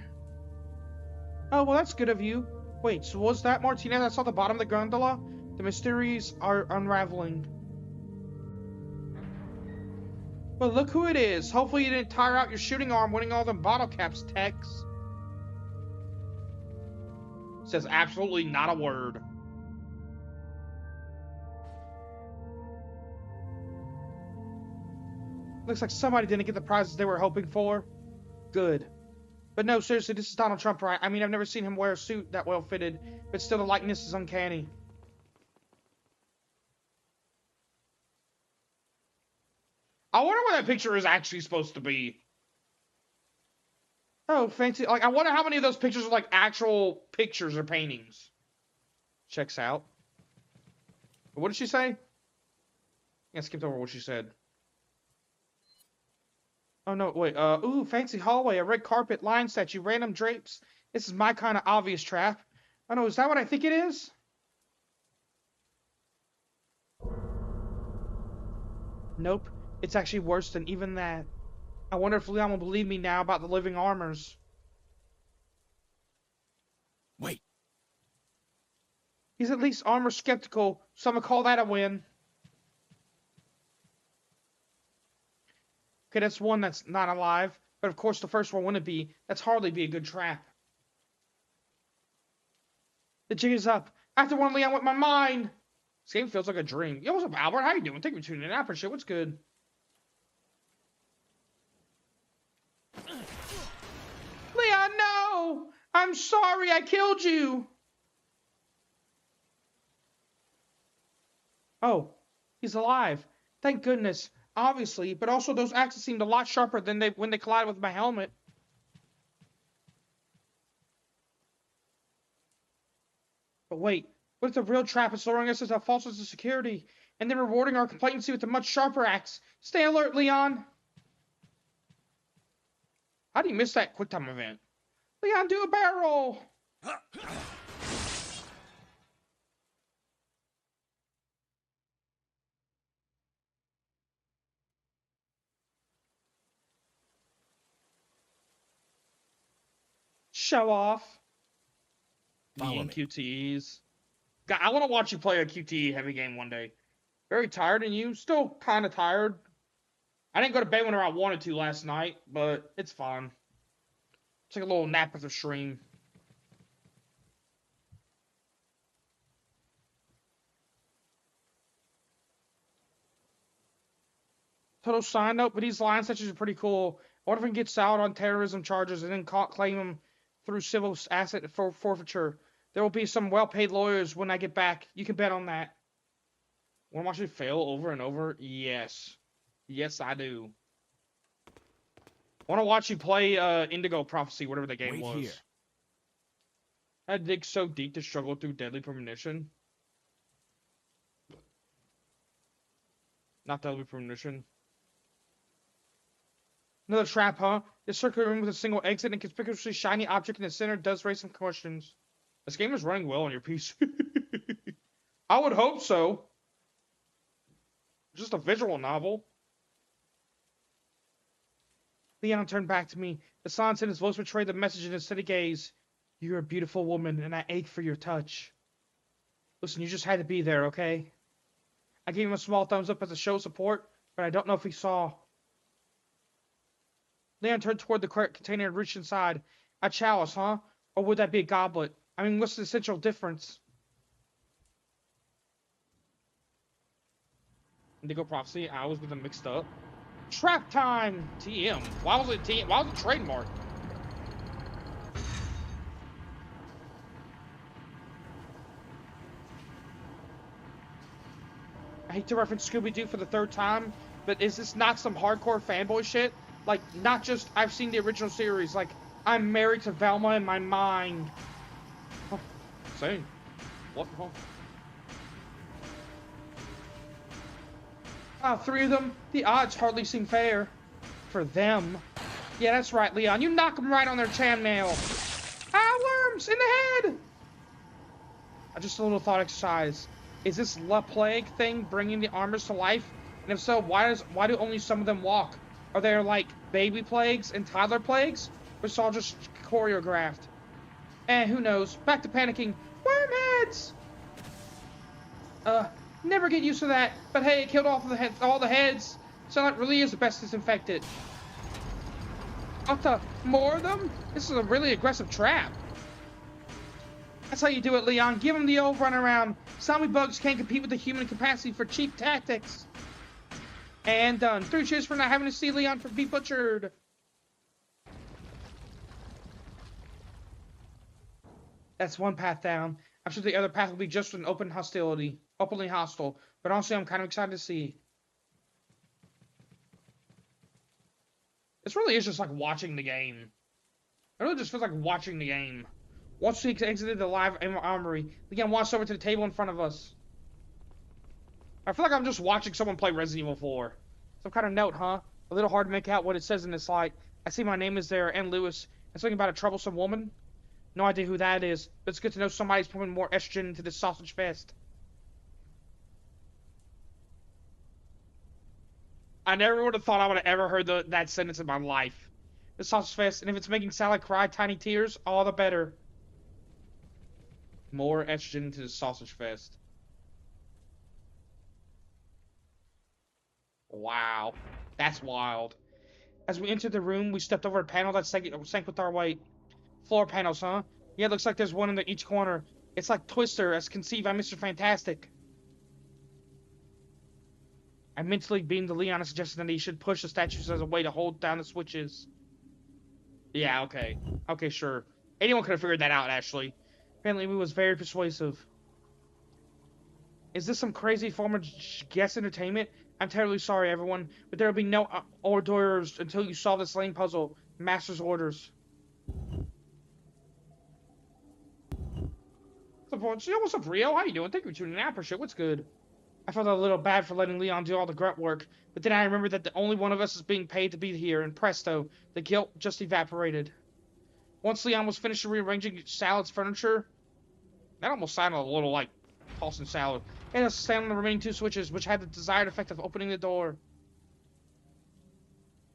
Oh, well, that's good of you. Wait, so was that Martinez I saw at the bottom of the gondola? The mysteries are unraveling. Well, look who it is. Hopefully you didn't tire out your shooting arm winning all them bottle caps, Tex. Says absolutely not a word. Looks like somebody didn't get the prizes they were hoping for. Good. But no, seriously, this is Donald Trump, right? I mean, I've never seen him wear a suit that well fitted, but still the likeness is uncanny. I wonder what that picture is actually supposed to be. Oh, fancy. Like, I wonder how many of those pictures are like actual pictures or paintings. Checks out. What did she say? I skipped over what she said. Oh, no, wait. Ooh, fancy hallway, a red carpet, lion statue, random drapes. This is my kind of obvious trap. Oh, no, is that what I think it is? Nope. It's actually worse than even that. I wonder if Leon will believe me now about the living armors. Wait. He's at least armor skeptical, so I'm gonna call that a win. Okay, that's one that's not alive. But of course the first one wouldn't be. That's hardly be a good trap. The jig is up. I have to warn Leon with my mind. This game feels like a dream. Yo, what's up, Albert? How you doing? Thank you for tuning in. I appreciate it. What's good? Leon, no! I'm sorry I killed you! Oh, he's alive. Thank goodness. Obviously, but also those axes seemed a lot sharper than when they collided with my helmet. But wait, what if the real trap is luring us as a false sense of security, and then rewarding our complacency with a much sharper axe? Stay alert, Leon! How do you miss that quick time event? Leon, do a barrel roll! Show off. Follow QTEs. God, I want to watch you play a QTE heavy game one day. Very tired, and you still kind of tired. I didn't go to bed when I wanted to last night, but it's fine. Take a little nap with the stream. Total side note, but these line statues are pretty cool. I wonder if we can get Salad on terrorism charges and then claim him through civil asset forfeiture. There will be some well-paid lawyers when I get back. You can bet on that. Want to watch it fail over and over? Yes. Yes, I do. I want to watch you play Indigo Prophecy, whatever the game was. Here. I dig so deep to struggle through deadly premonition. Not deadly premonition. Another trap, huh? This circular room with a single exit and conspicuously shiny object in the center does raise some questions. This game is running well on your PC. I would hope so. Just a visual novel. Leon turned back to me. The silence in his voice betrayed the message in his steady gaze. You're a beautiful woman, and I ache for your touch. Listen, you just had to be there, okay? I gave him a small thumbs up as a show of support, but I don't know if he saw. Leon turned toward the container and reached inside. A chalice, huh? Or would that be a goblet? I mean, what's the essential difference? Indigo Prophecy, I always get them mixed up. Trap time! TM. Why was it TM? Why was it trademark? I hate to reference Scooby-Doo for the third time, but is this not some hardcore fanboy shit? Like, not just, I've seen the original series, like, I'm married to Velma in my mind. Oh, same. What? Oh. Three of them? The odds hardly seem fair. For them. Yeah, that's right, Leon. You knock them right on their chain nail. Ah, worms! In the head! Just a little thought exercise. Is this La Plague thing bringing the armors to life? And if so, why do only some of them walk? Are there, like, baby plagues and toddler plagues? Or is it all just choreographed? Who knows? Back to panicking. Wormheads! Never get used to that. But hey, it killed all the heads. So that really is the best disinfectant. More of them? This is a really aggressive trap. That's how you do it, Leon. Give them the old runaround. Zombie bugs can't compete with the human capacity for cheap tactics. And done. 3 cheers for not having to see Leon be butchered. That's one path down. I'm sure the other path will be just an openly hostile. But honestly, I'm kind of excited to see. This really is just like watching the game. It really just feels like watching the game. Once we exited the live armory, Leon walked over to the table in front of us. I feel like I'm just watching someone play Resident Evil 4. Some kind of note, huh? A little hard to make out what it says in this light. I see my name is there, and Lewis. And something about a troublesome woman. No idea who that is, but it's good to know somebody's pumping more estrogen into this sausage fest. I never would have thought I would have ever heard that sentence in my life. The sausage fest, and if it's making Sally cry tiny tears, all the better. More estrogen into the sausage fest. Wow. That's wild. As we entered the room, we stepped over a panel that sank with our weight. Floor panels, huh? Yeah, it looks like there's one in each corner. It's like Twister, as conceived by Mr. Fantastic. I mentally beamed to Leon and suggested that he should push the statues as a way to hold down the switches. Yeah, okay. Okay, sure. Anyone could have figured that out, actually. Apparently, he was very persuasive. Is this some crazy form of guest entertainment? I'm terribly sorry, everyone, but there will be no hors d'oeuvres until you solve this lane puzzle. Master's orders. What's up, Rio? How you doing? Thank you for tuning in. I appreciate it. What's good? I felt a little bad for letting Leon do all the grunt work, but then I remembered that the only one of us is being paid to be here, and presto, the guilt just evaporated. Once Leon was finished rearranging Salad's furniture, that almost sounded a little like tossing salad. He had to stand on the remaining 2 switches, which had the desired effect of opening the door.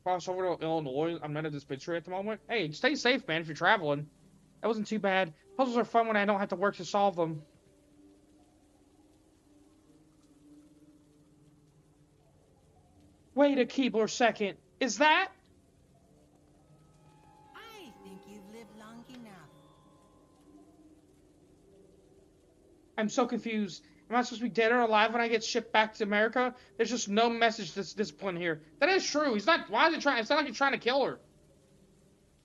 Cross over to Illinois. I'm not a dispensary at the moment. Hey, stay safe, man, if you're traveling. That wasn't too bad. Puzzles are fun when I don't have to work to solve them. Wait a Keebler second. Is that? I think you've lived long enough. I'm so confused. Am I supposed to be dead or alive when I get shipped back to America? There's just no message to discipline here. That is true. He's not. Why is he trying? It's not like he's trying to kill her.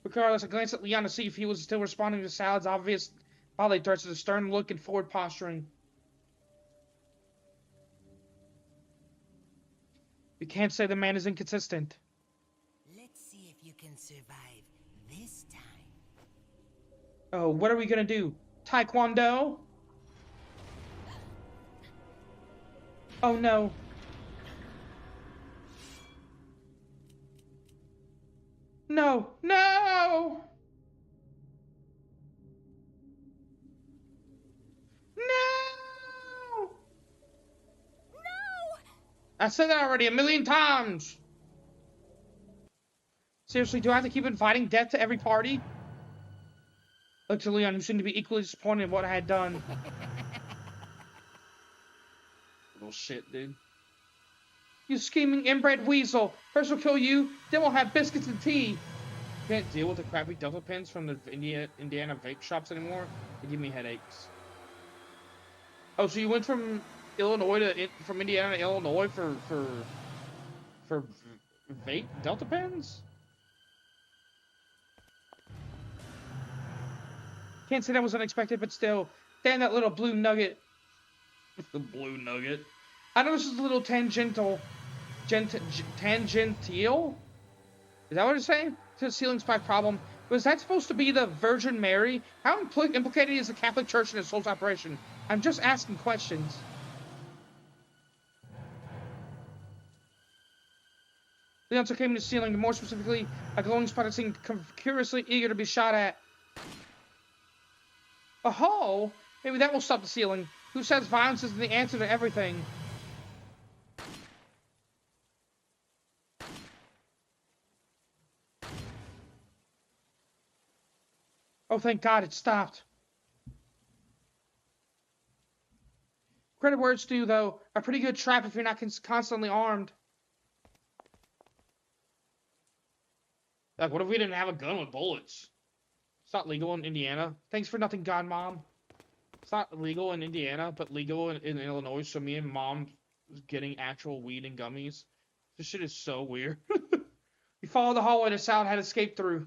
Regardless, I glanced at Leon to see if he was still responding to Salad's obvious bodily threats with a stern look and forward posturing. You can't say the man is inconsistent. Let's see if you can survive this time. Oh, what are we gonna do? Taekwondo? Oh no. No! No! No! No! I said that already a million times! Seriously, do I have to keep inviting death to every party? Look to Leon, who seemed to be equally disappointed in what I had done. Little shit, dude. You scheming inbred weasel! First we'll kill you, then we'll have biscuits and tea! Can't deal with the crappy Delta pens from the Indiana vape shops anymore. They give me headaches. Oh, so you went from Illinois to from Indiana to Illinois for vape Delta pens? Can't say that was unexpected, but still, damn that little blue nugget. The blue nugget. I know this is a little tangential. Tangential? Is that what it's saying? To the ceiling spike problem. Was that supposed to be the Virgin Mary? How implicated is the Catholic Church in this whole operation? I'm just asking questions. The answer came to the ceiling, and more specifically, a glowing spot that seemed curiously eager to be shot at. A hole? Maybe that will stop the ceiling. Who says violence isn't the answer to everything? Oh, thank God, it stopped. Credit where it's due, though. A pretty good trap if you're not constantly armed. Like, what if we didn't have a gun with bullets? It's not legal in Indiana. Thanks for nothing, God, Mom. It's not legal in Indiana, but legal in Illinois, so me and Mom was getting actual weed and gummies. This shit is so weird. We followed the hallway the sound had escaped through.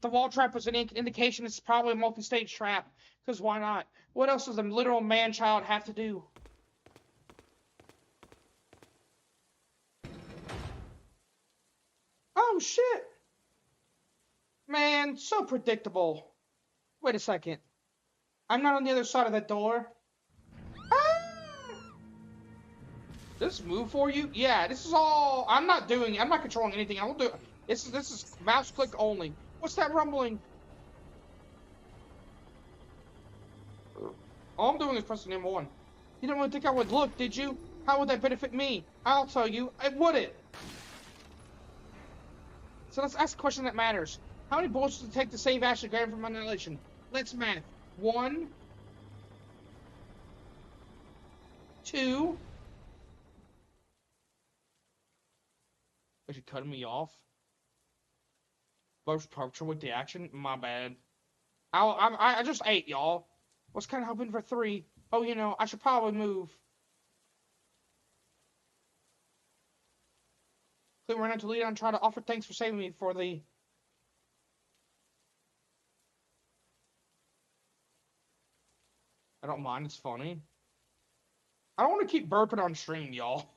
The wall trap was an indication it's probably a multi-stage trap. Because why not? What else does a literal man-child have to do? Oh, shit! Man, so predictable. Wait a second. I'm not on the other side of that door. Ah! This move for you? Yeah, this is all... I'm not controlling anything. I won't do... This is mouse click only. What's that rumbling? All I'm doing is pressing M1. You didn't really think I would look, did you? How would that benefit me? I'll tell you, it wouldn't. So let's ask a question that matters. How many bullets does it take to save Ashley Graham from annihilation? Let's math. 1, 2. Is she cutting me off? Both punctuate the action? My bad. I just ate, y'all. Was kind of hoping for 3. Oh, you know, I should probably move. Clearly ran out to lead on try to offer thanks for saving me for the... I don't mind, it's funny. I don't want to keep burping on stream, y'all.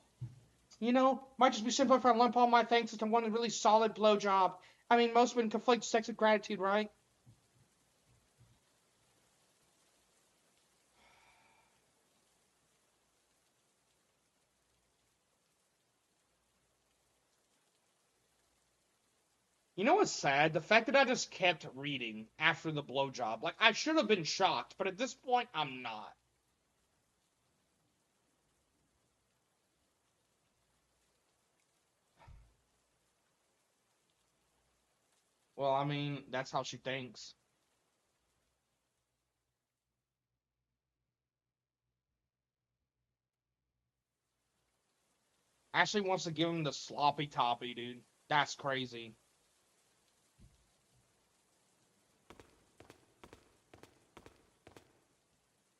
You know, might just be simpler if I lump all my thanks into one really solid blowjob. I mean, most women conflate sex with gratitude, right? You know what's sad? The fact that I just kept reading after the blowjob. Like, I should have been shocked, but at this point, I'm not. Well, I mean, that's how she thinks. Ashley wants to give him the sloppy toppy, dude. That's crazy.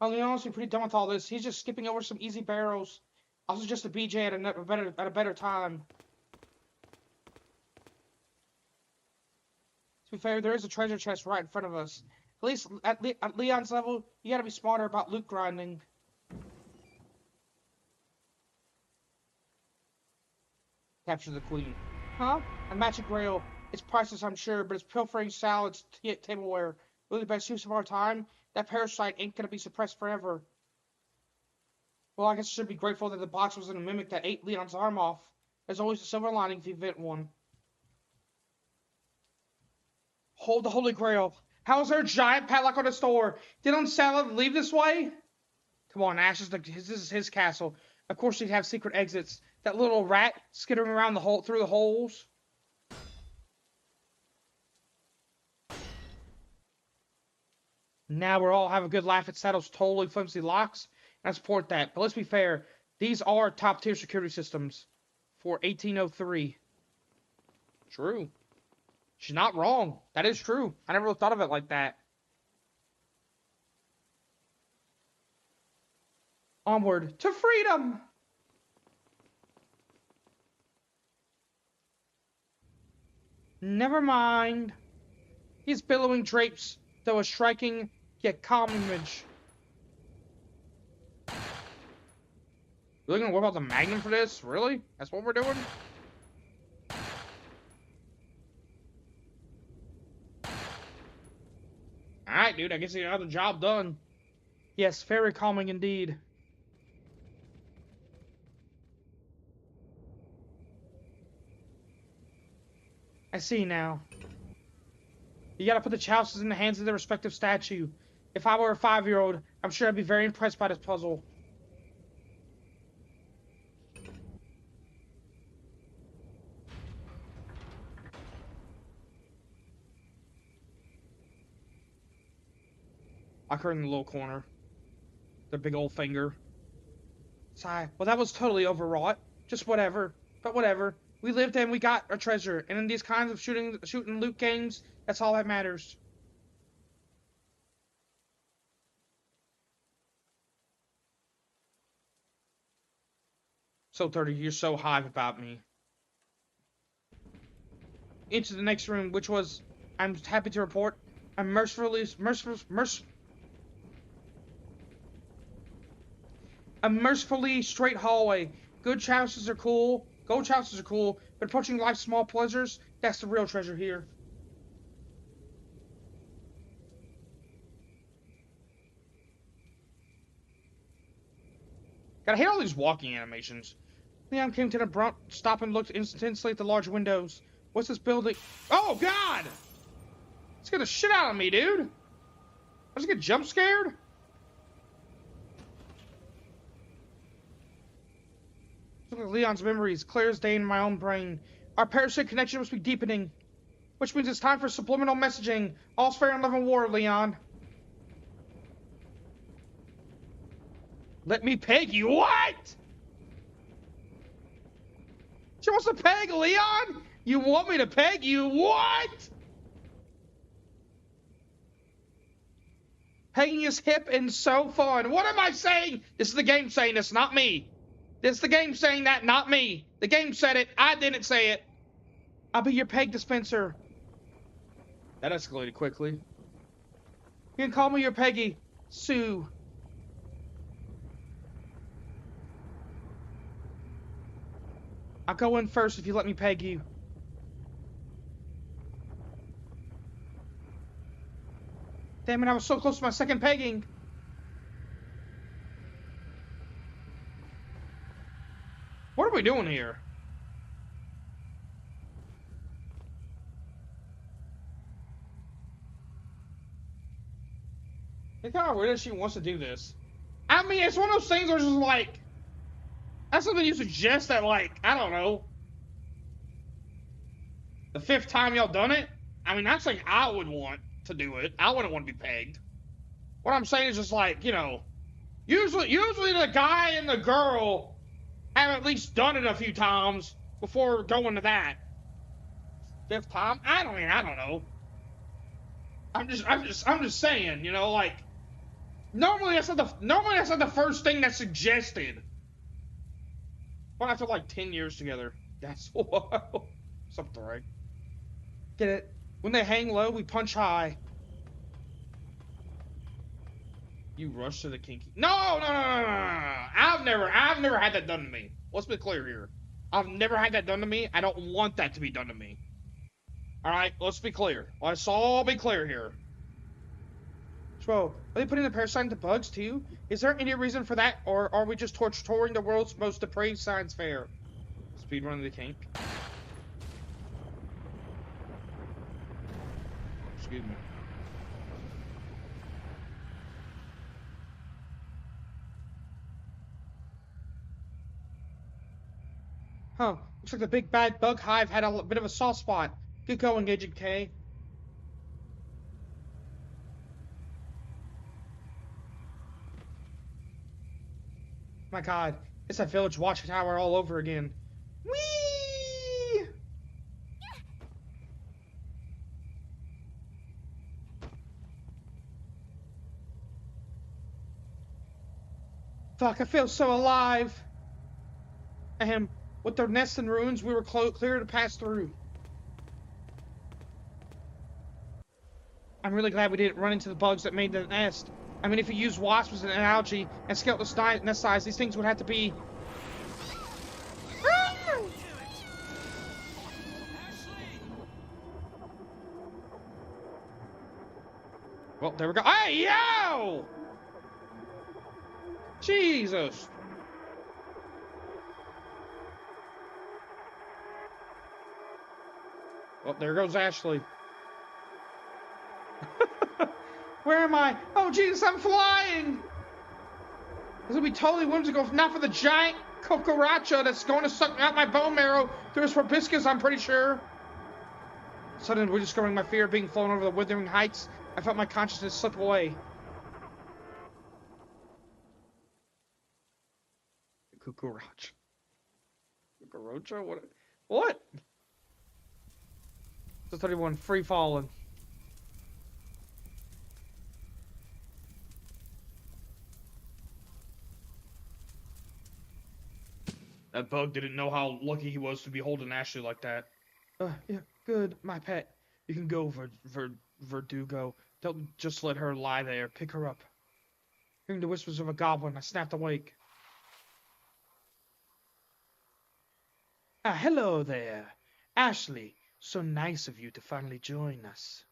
I'll be honest, we're pretty done with all this. He's just skipping over some easy barrels. I'll suggest a BJ at a better time. To be fair, there is a treasure chest right in front of us. At least at Leon's level, you gotta be smarter about loot grinding. Capture the queen. Huh? A magic grail. It's priceless, I'm sure, but it's pilfering salads, tableware. Really the best use of our time? That parasite ain't gonna be suppressed forever. Well, I guess I should be grateful that the box wasn't a mimic that ate Leon's arm off. There's always a silver lining if you invent one. Hold the Holy Grail. How is there a giant padlock on this door? Didn't Salad leave this way? Come on, Ash. This is his castle. Of course he'd have secret exits. That little rat skittering around through the holes. Now we're all have a good laugh at Saddle's totally flimsy locks. And I support that. But let's be fair. These are top-tier security systems for 1803. True. She's not wrong. That is true. I never really thought of it like that. Onward to freedom! Never mind. His billowing drapes, though a striking yet calm image. Really gonna whip out the Magnum for this? Really? That's what we're doing? Alright, dude, I guess you got the job done. Yes, very calming indeed. I see now. You gotta put the chalices in the hands of their respective statue. If I were a 5-year-old, I'm sure I'd be very impressed by this puzzle. I her in the little corner. Their big old finger. Sigh. Well, that was totally overwrought. Just whatever. But whatever. We lived and we got our treasure. And in these kinds of shooting loot games, that's all that matters. So 30, you're so hype about me. Into the next room, which was, I'm happy to report, a mercifully straight hallway. Good chalices are cool, gold chalices are cool, but approaching life's small pleasures, that's the real treasure here. Gotta hate all these walking animations. Leon came to an abrupt stop and looked intensely at the large windows. What's this building? Oh, God! It's scared the shit out of me, dude. I just get jump scared. Look at Leon's memories, clear as day in my own brain. Our parasite connection must be deepening. Which means it's time for subliminal messaging. All's fair in love and war, Leon. Let me peg you. What? She wants to peg Leon? You want me to peg you? What? Pegging is hip and so fun. What am I saying? This is the game saying this, not me. This is the game saying that, not me. The game said it. I didn't say it. I'll be your peg dispenser. That escalated quickly. You can call me your Peggy, Sue. I'll go in first if you let me peg you. Damn it, I was so close to my second pegging. What are we doing here? It's kind of weird that she wants to do this. I mean, it's one of those things where it's just like, that's something you suggest that, like, I don't know, the 5th time y'all done it? I mean, that's like I would want to do it. I wouldn't want to be pegged. What I'm saying is just like, you know, usually the guy and the girl have at least done it a few times before going to that 5th time. I don't know. I'm just saying, you know, like, normally that's not the first thing that's suggested. But after like 10 years together, that's whoa. Something right. Get it? When they hang low, we punch high. You rush to the kinky. No. I've never had that done to me. Let's be clear here. I've never had that done to me. I don't want that to be done to me. Alright, let's be clear. Let's all be clear here. So, are they putting the parasite into bugs too? Is there any reason for that, or are we just touring the world's most depraved science fair? Speedrun the kink. Excuse me. Huh. Looks like the big bad bug hive had a bit of a soft spot. Good going, Agent K. My god, it's a village watchtower all over again. Whee! Fuck, I feel so alive. Ahem, with their nests and ruins, we were clear to pass through. I'm really glad we didn't run into the bugs that made the nest. I mean, if you use wasps as an analogy and scale the nest size, these things would have to be... Well, there we go. Hey, yo! Jesus. Well, there goes Ashley. Where am I? Oh, Jesus, I'm flying! This would be totally whimsical if not for the giant cucaracha that's going to suck out my bone marrow through his proboscis, I'm pretty sure. Suddenly, rediscovering my fear of being flown over the withering heights, I felt my consciousness slip away. Cucaracha. Cucaracha? What? What? The 31, free falling. That bug didn't know how lucky he was to be holding Ashley like that. Yeah, good, my pet. You can go, Verdugo. Don't just let her lie there. Pick her up. Hearing the whispers of a goblin, I snapped awake. Ah, hello there. Ashley, so nice of you to finally join us.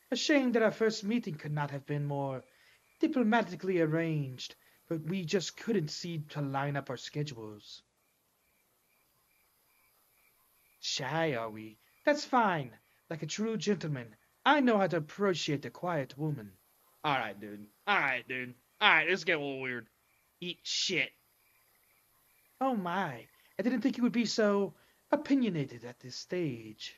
A shame that our first meeting could not have been more diplomatically arranged, but we just couldn't seem to line up our schedules. Shy, are we? That's fine. Like a true gentleman, I know how to appreciate a quiet woman. Alright, dude. Alright, this get a little weird. Eat shit. Oh my, I didn't think you would be so opinionated at this stage.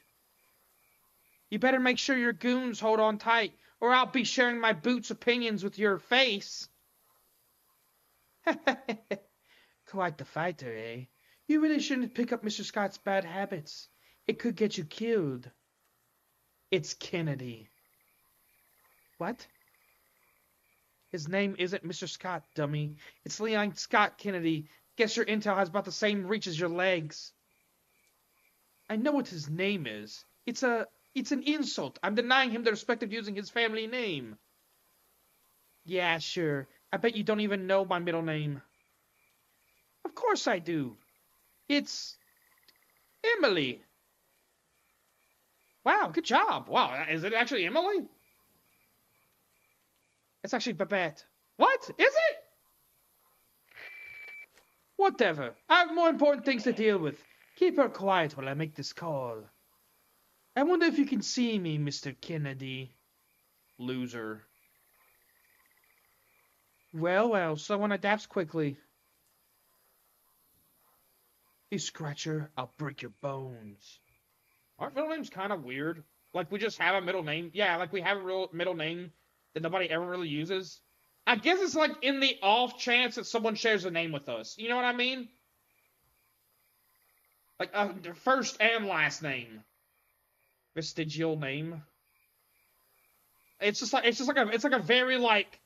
You better make sure your goons hold on tight, or I'll be sharing my boots' opinions with your face. Quite the fighter, eh? You really shouldn't pick up Mr. Scott's bad habits. It could get you killed. It's Kennedy. What? His name isn't Mr. Scott, dummy. It's Leon Scott Kennedy. Guess your intel has about the same reach as your legs. I know what his name is. It's an insult. I'm denying him the respect of using his family name. Yeah, sure. I bet you don't even know my middle name. Of course I do. It's Emily. Wow, good job. Wow, is it actually Emily? It's actually Babette. What? Is it? Whatever. I have more important things to deal with. Keep her quiet while I make this call. I wonder if you can see me, Mr. Kennedy. Loser. Well, someone adapts quickly. You scratcher, I'll break your bones. Our middle name's kind of weird. Like, we just have a middle name. Yeah, like, we have a real middle name that nobody ever really uses. I guess it's, like, in the off chance that someone shares a name with us. You know what I mean? Like, first and last name. Vestigial name. It's like a very, like,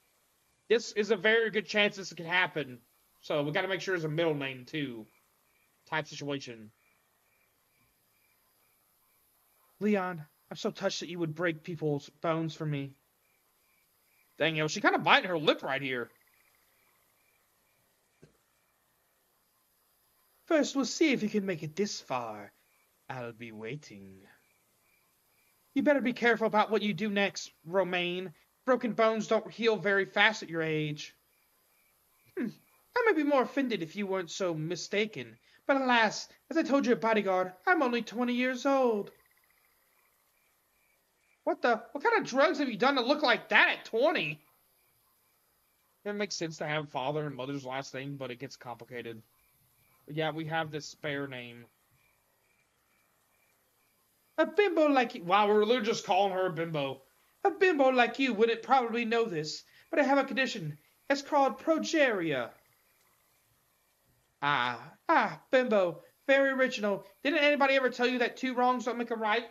this is a very good chance this could happen. So, we gotta make sure it's a middle name, too. Type situation. Leon, I'm so touched that you would break people's bones for me. Dang, yo, she kind of biting her lip right here. First, we'll see if you can make it this far. I'll be waiting. You better be careful about what you do next, Romaine. Broken bones don't heal very fast at your age. I might be more offended if you weren't so mistaken, But alas, as I told your bodyguard, I'm only 20 years old. What kind of drugs have you done to look like that at 20? It makes sense to have father and mother's last name, but it gets complicated. But yeah, we have this spare name. A bimbo like you. Wow, we're literally just calling her a bimbo. A bimbo like you wouldn't probably know this, but I have a condition. It's called progeria. Bimbo. Very original. Didn't anybody ever tell you that two wrongs don't make a right?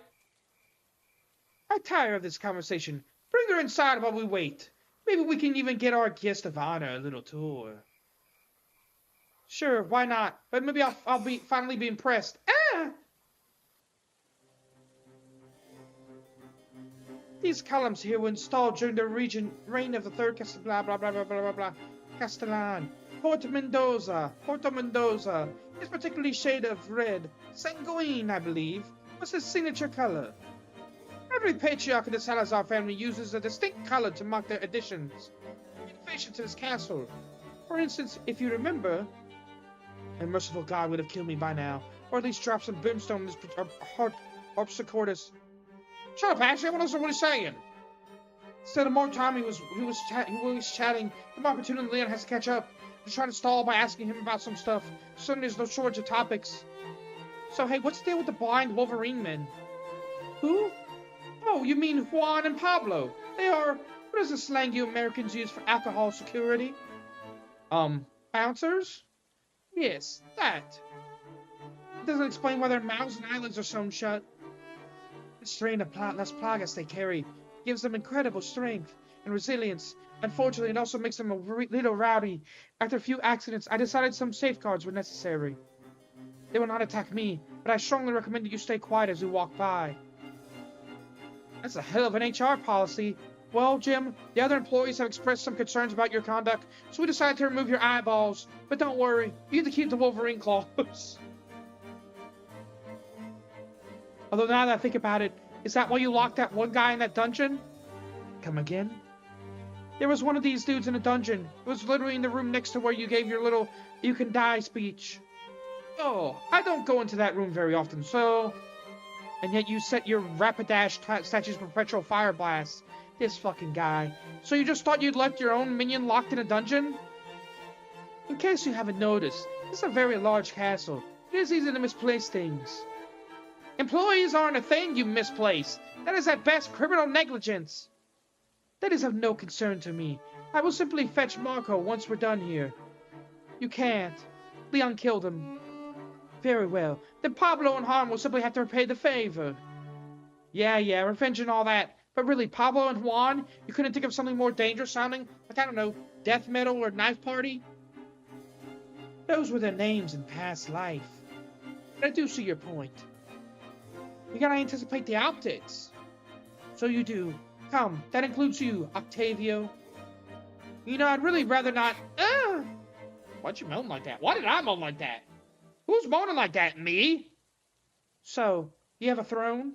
I tire of this conversation. Bring her inside while we wait. Maybe we can even get our guest of honor a little tour. Sure, why not? But maybe I'll finally be impressed. These columns here were installed during the reign of the third Castellan. Porto Mendoza. This particular shade of red, sanguine, I believe, was his signature color. Every patriarch of the Salazar family uses a distinct color to mark their additions, innovation to this castle. For instance, if you remember, a merciful god would have killed me by now, or at least dropped some brimstone in this harpsichordist. Shut up, Ashley. I want to know what he's saying. Instead, the more time he was chatting, the more opportunity Leon has to catch up. Just trying to stall by asking him about some stuff. Suddenly, there's no shortage of topics. So, hey, what's the deal with the blind Wolverine men? Who? Oh, you mean Juan and Pablo. They are, what is the slang you Americans use for alcohol security? Bouncers? Yes, that. It doesn't explain why their mouths and eyelids are sewn shut. The strain of Las Plagas they carry gives them incredible strength and resilience. Unfortunately, it also makes them a little rowdy. After a few accidents, I decided some safeguards were necessary. They will not attack me, but I strongly recommend that you stay quiet as we walk by. That's a hell of an HR policy. Well, Jim, the other employees have expressed some concerns about your conduct, so we decided to remove your eyeballs. But don't worry, you get to keep the Wolverine claws. Although now that I think about it, is that why you locked that one guy in that dungeon? Come again? There was one of these dudes in a dungeon. It was literally in the room next to where you gave your little "you can die" speech. Oh, I don't go into that room very often, so... And yet you set your Rapidash statue's perpetual fire blast. This fucking guy. So you just thought you'd left your own minion locked in a dungeon? In case you haven't noticed, this is a very large castle. It is easy to misplace things. Employees aren't a thing you misplace. That is at best criminal negligence. That is of no concern to me. I will simply fetch Marco once we're done here. You can't. Leon killed him. Very well. Then Pablo and Juan will simply have to repay the favor. Yeah, revenge and all that. But really, Pablo and Juan, you couldn't think of something more dangerous sounding? Like, I don't know, death metal or knife party? Those were their names in past life. But I do see your point. You gotta anticipate the optics. So you do. Come, that includes you, Octavio. You know, I'd really rather not... Why'd you moan like that? Why did I moan like that? Who's moaning like that? Me? So, you have a throne?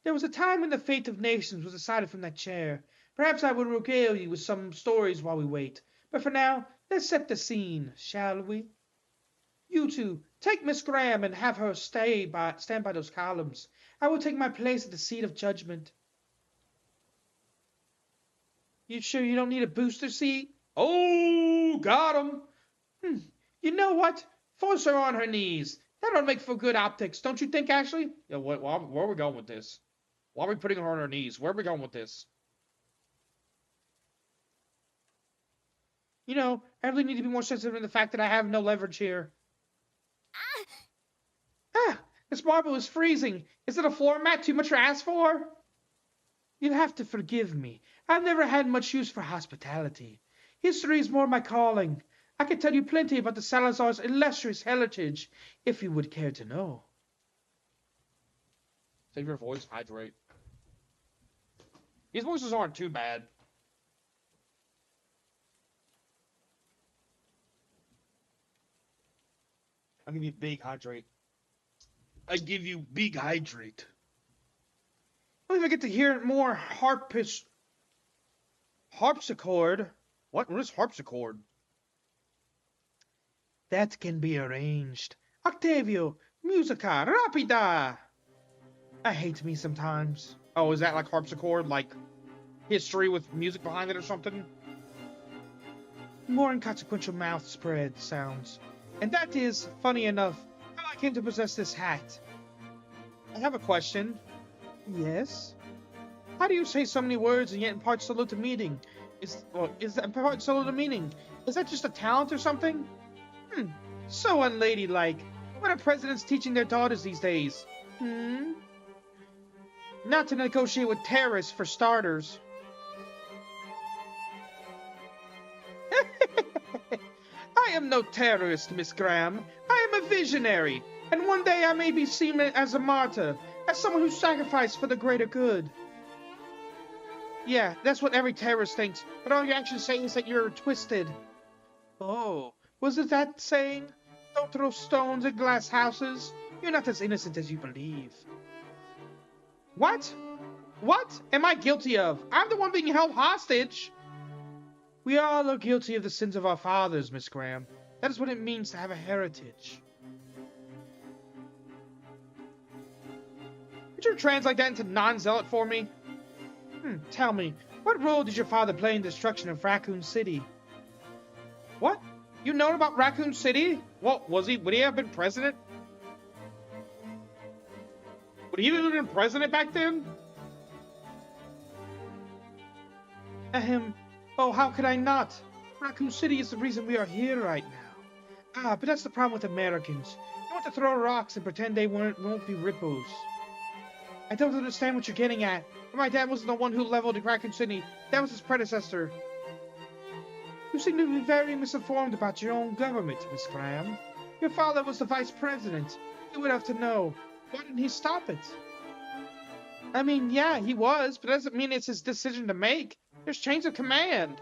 There was a time when the fate of nations was decided from that chair. Perhaps I would regale you with some stories while we wait. But for now, let's set the scene, shall we? You two, take Miss Graham and have her stand by those columns. I will take my place at the seat of judgment. You sure you don't need a booster seat? Oh, got him. You know what? Force her on her knees. That'll make for good optics, don't you think, Ashley? Yeah, where are we going with this? Why are we putting her on her knees? Where are we going with this? You know, I really need to be more sensitive to the fact that I have no leverage here. This marble is freezing. Is it a floor mat too much to ask for? You'll have to forgive me. I've never had much use for hospitality. History is more my calling. I can tell you plenty about the Salazar's illustrious heritage, if you would care to know. Save your voice, hydrate. These voices aren't too bad. I'll give you big hydrate. I give you big hydrate. I don't even get to hear more harpsichord. What is harpsichord? That can be arranged. Octavio, musica, rapida! I hate me sometimes. Oh, is that like harpsichord? Like history with music behind it or something? More inconsequential mouth spread sounds. And that is, funny enough, how I came to possess this hat. I have a question. Yes? How do you say so many words and yet impart so little meaning? Is that impart so little meaning? Is that just a talent or something? So unladylike. What are presidents teaching their daughters these days? Not to negotiate with terrorists, for starters. I am no terrorist, Miss Graham. I am a visionary, and one day I may be seen as a martyr, as someone who sacrificed for the greater good. Yeah, that's what every terrorist thinks, but all you're actually saying is that you're twisted. Oh, was it that saying? Don't throw stones at glass houses. You're not as innocent as you believe. What? What am I guilty of? I'm the one being held hostage. We all are guilty of the sins of our fathers, Miss Graham. That is what it means to have a heritage. Could you translate that into non-zealot for me? Tell me, what role did your father play in the destruction of Raccoon City? What? You know about Raccoon City? What, would he have been president? Would he have been president back then? Oh, how could I not? Raccoon City is the reason we are here right now. But that's the problem with Americans. They want to throw rocks and pretend they won't be ripples. I don't understand what you're getting at. My dad wasn't the one who leveled Raccoon City. That was his predecessor. You seem to be very misinformed about your own government, Miss Graham. Your father was the vice president. You would have to know. Why didn't he stop it? I mean, yeah, he was, but that doesn't mean it's his decision to make. There's chains of command.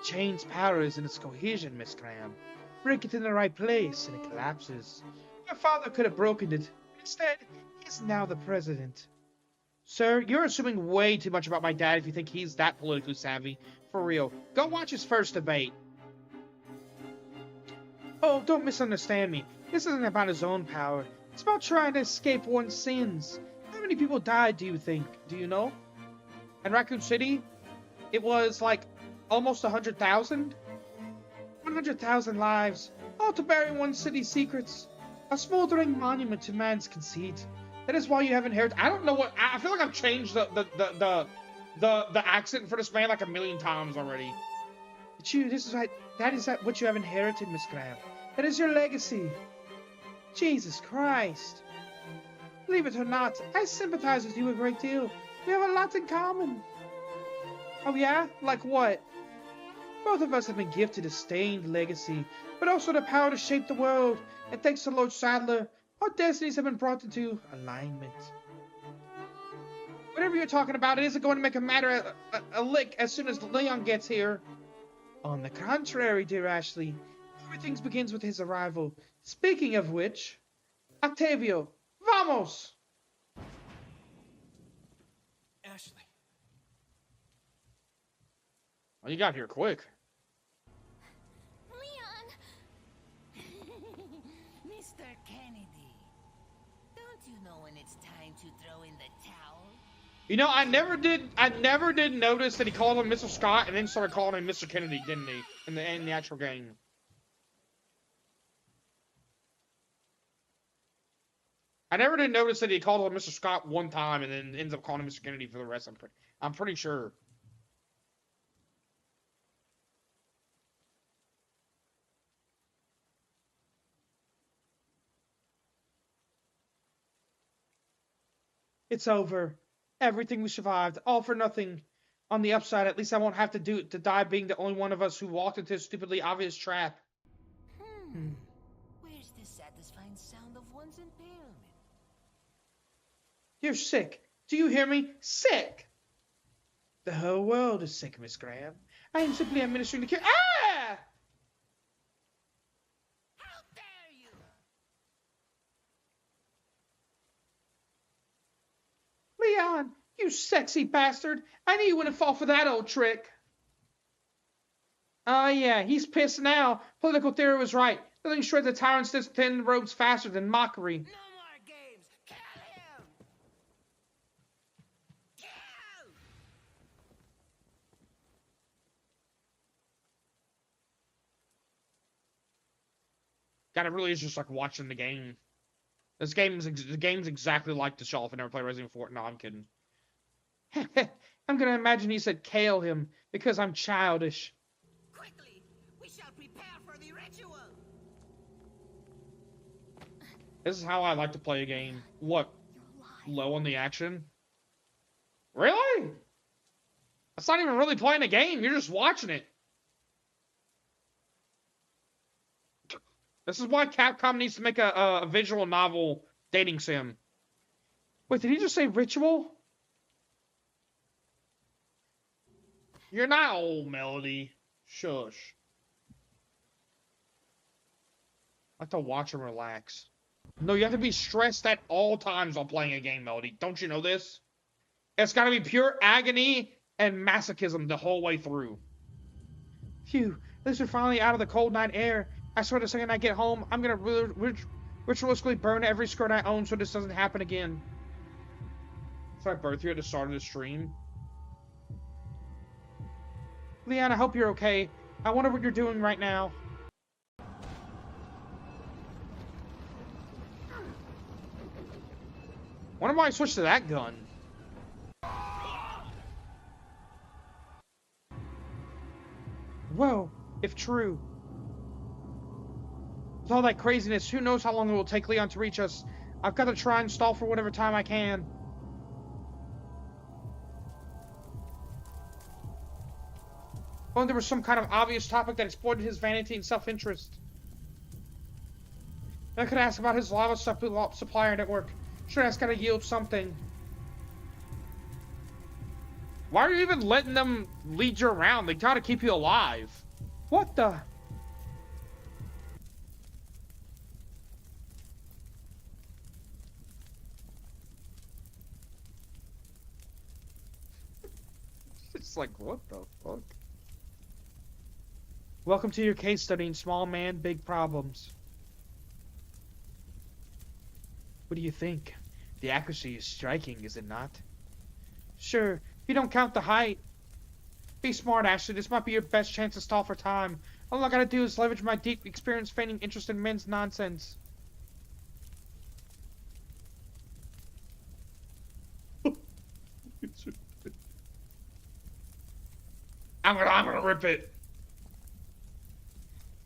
Chain's power is in its cohesion, Miss Graham. Break it in the right place, and it collapses. Your father could have broken it. Instead, he's now the president. Sir, you're assuming way too much about my dad if you think he's that politically savvy. For real. Go watch his first debate. Oh, don't misunderstand me. This isn't about his own power. It's about trying to escape one's sins. How many people died, do you think? Do you know? In Raccoon City, it was like almost 100,000? 100,000 lives, all to bury one's city's secrets. A smoldering monument to man's conceit. That is why you haven't heard. I don't know what. I feel like I've changed the accent for this man like a million times already. But you, this is right. That is what you have inherited, Miss Graham. That is your legacy. Jesus Christ. Believe it or not, I sympathize with you a great deal. We have a lot in common. Oh yeah? Like what? Both of us have been gifted a stained legacy, but also the power to shape the world. And thanks to Lord Sadler, our destinies have been brought into alignment. Whatever you're talking about, it isn't going to make a matter a lick as soon as Leon gets here. On the contrary, dear Ashley, everything begins with his arrival. Speaking of which, Octavio, vamos! Ashley. Oh, you got here quick. Leon! Mr. Kennedy, don't you know when it's time to throw in the towel? You know, I never did notice that he called him Mr. Scott and then started calling him Mr. Kennedy, didn't he? In the actual game. I never did notice that he called him Mr. Scott one time and then ends up calling him Mr. Kennedy for the rest. I'm pretty sure. It's over. Everything we survived, all for nothing. On the upside, at least I won't have to die being the only one of us who walked into a stupidly obvious trap. Where's the satisfying sound of one's impalement? You're sick. Do you hear me? Sick! The whole world is sick, Miss Graham. I am simply administering the cure. Ah! How dare you! Leon, you sexy bastard. I knew you wouldn't fall for that old trick. Oh, yeah, he's pissed now. Political theory was right. Nothing shred the tyrant's thin robes faster than mockery. No more games! Kill him! Kill! God, it really is just like watching the game. The game's exactly like the show if I never played Resident Evil 4. No, I'm kidding. I'm gonna imagine he said "kale him" because I'm childish. Quickly! We shall prepare for the ritual! This is how I like to play a game. Look, You're alive. low on the action. Really? That's not even really playing a game. You're just watching it. This is why Capcom needs to make a visual novel dating sim. Wait, did he just say ritual? You're not old, Melody. Shush. I like to watch and relax. No, you have to be stressed at all times while playing a game, Melody. Don't you know this? It's gotta be pure agony and masochism the whole way through. Phew, at least we're finally out of the cold night air. I swear the second I get home, I'm gonna ritualistically burn every skirt I own so this doesn't happen again. So I birthed you at the start of the stream. Leon, I hope you're okay. I wonder what you're doing right now. Wonder why I switched to that gun. Whoa, if true. With all that craziness, who knows how long it will take Leon to reach us. I've got to try and stall for whatever time I can. If only there was some kind of obvious topic that exploited his vanity and self-interest. I could ask about his lava supplier network. Sure, that's gotta yield something. Why are you even letting them lead you around? They gotta keep you alive. What the? It's like, what the fuck? Welcome to your case study in Small Man, Big Problems. What do you think? The accuracy is striking, is it not? Sure, if you don't count the height. Be smart, Ashley. This might be your best chance to stall for time. All I gotta do is leverage my deep experience feigning interest in men's nonsense. I'm gonna rip it.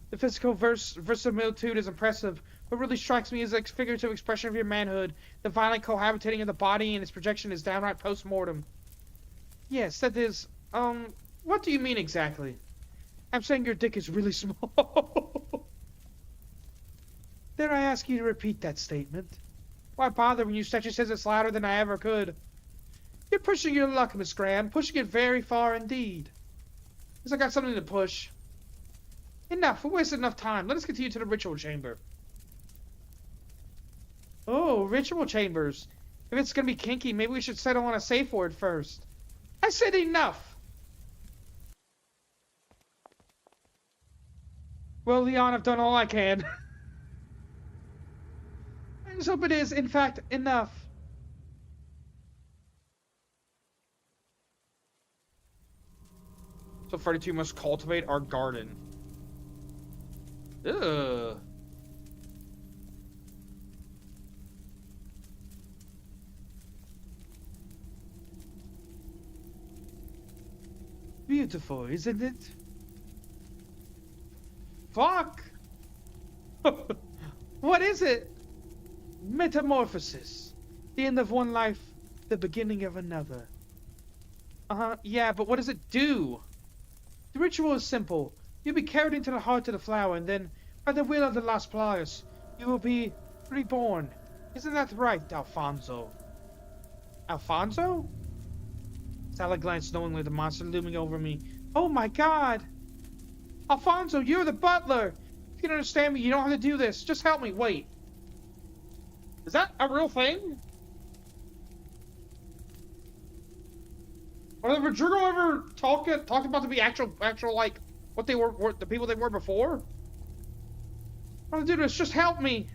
The physical verisimilitude is impressive. What really strikes me is the figurative expression of your manhood. The violent cohabitating of the body and its projection is downright post-mortem. Yes, that is, what do you mean exactly? I'm saying your dick is really small. Dare I ask you to repeat that statement? Why bother when your statue says it's louder than I ever could? You're pushing your luck, Miss Graham. Pushing it very far indeed. Guess I got something to push. Enough. We wasted enough time. Let us continue to the ritual chamber. Oh, ritual chambers. If it's gonna be kinky, maybe we should settle on a safe word first. I said enough! Well, Leon, I've done all I can. I just hope it is, in fact, enough. So 32 must cultivate our garden. Ugh. Beautiful, isn't it? Fuck! What is it? Metamorphosis. The end of one life, the beginning of another. Uh-huh, yeah, but what does it do? The ritual is simple. You'll be carried into the heart of the flower, and then, by the will of the Las Playas, you will be reborn. Isn't that right, Alfonso? Alfonso? Sally glanced knowingly at the monster looming over me. Oh my god! Alfonso, you're the butler! If you don't understand me, you don't have to do this. Just help me. Wait. Is that a real thing? Or did Rodrigo ever talked about to be actual like what they were the people they were before? All I do is just help me.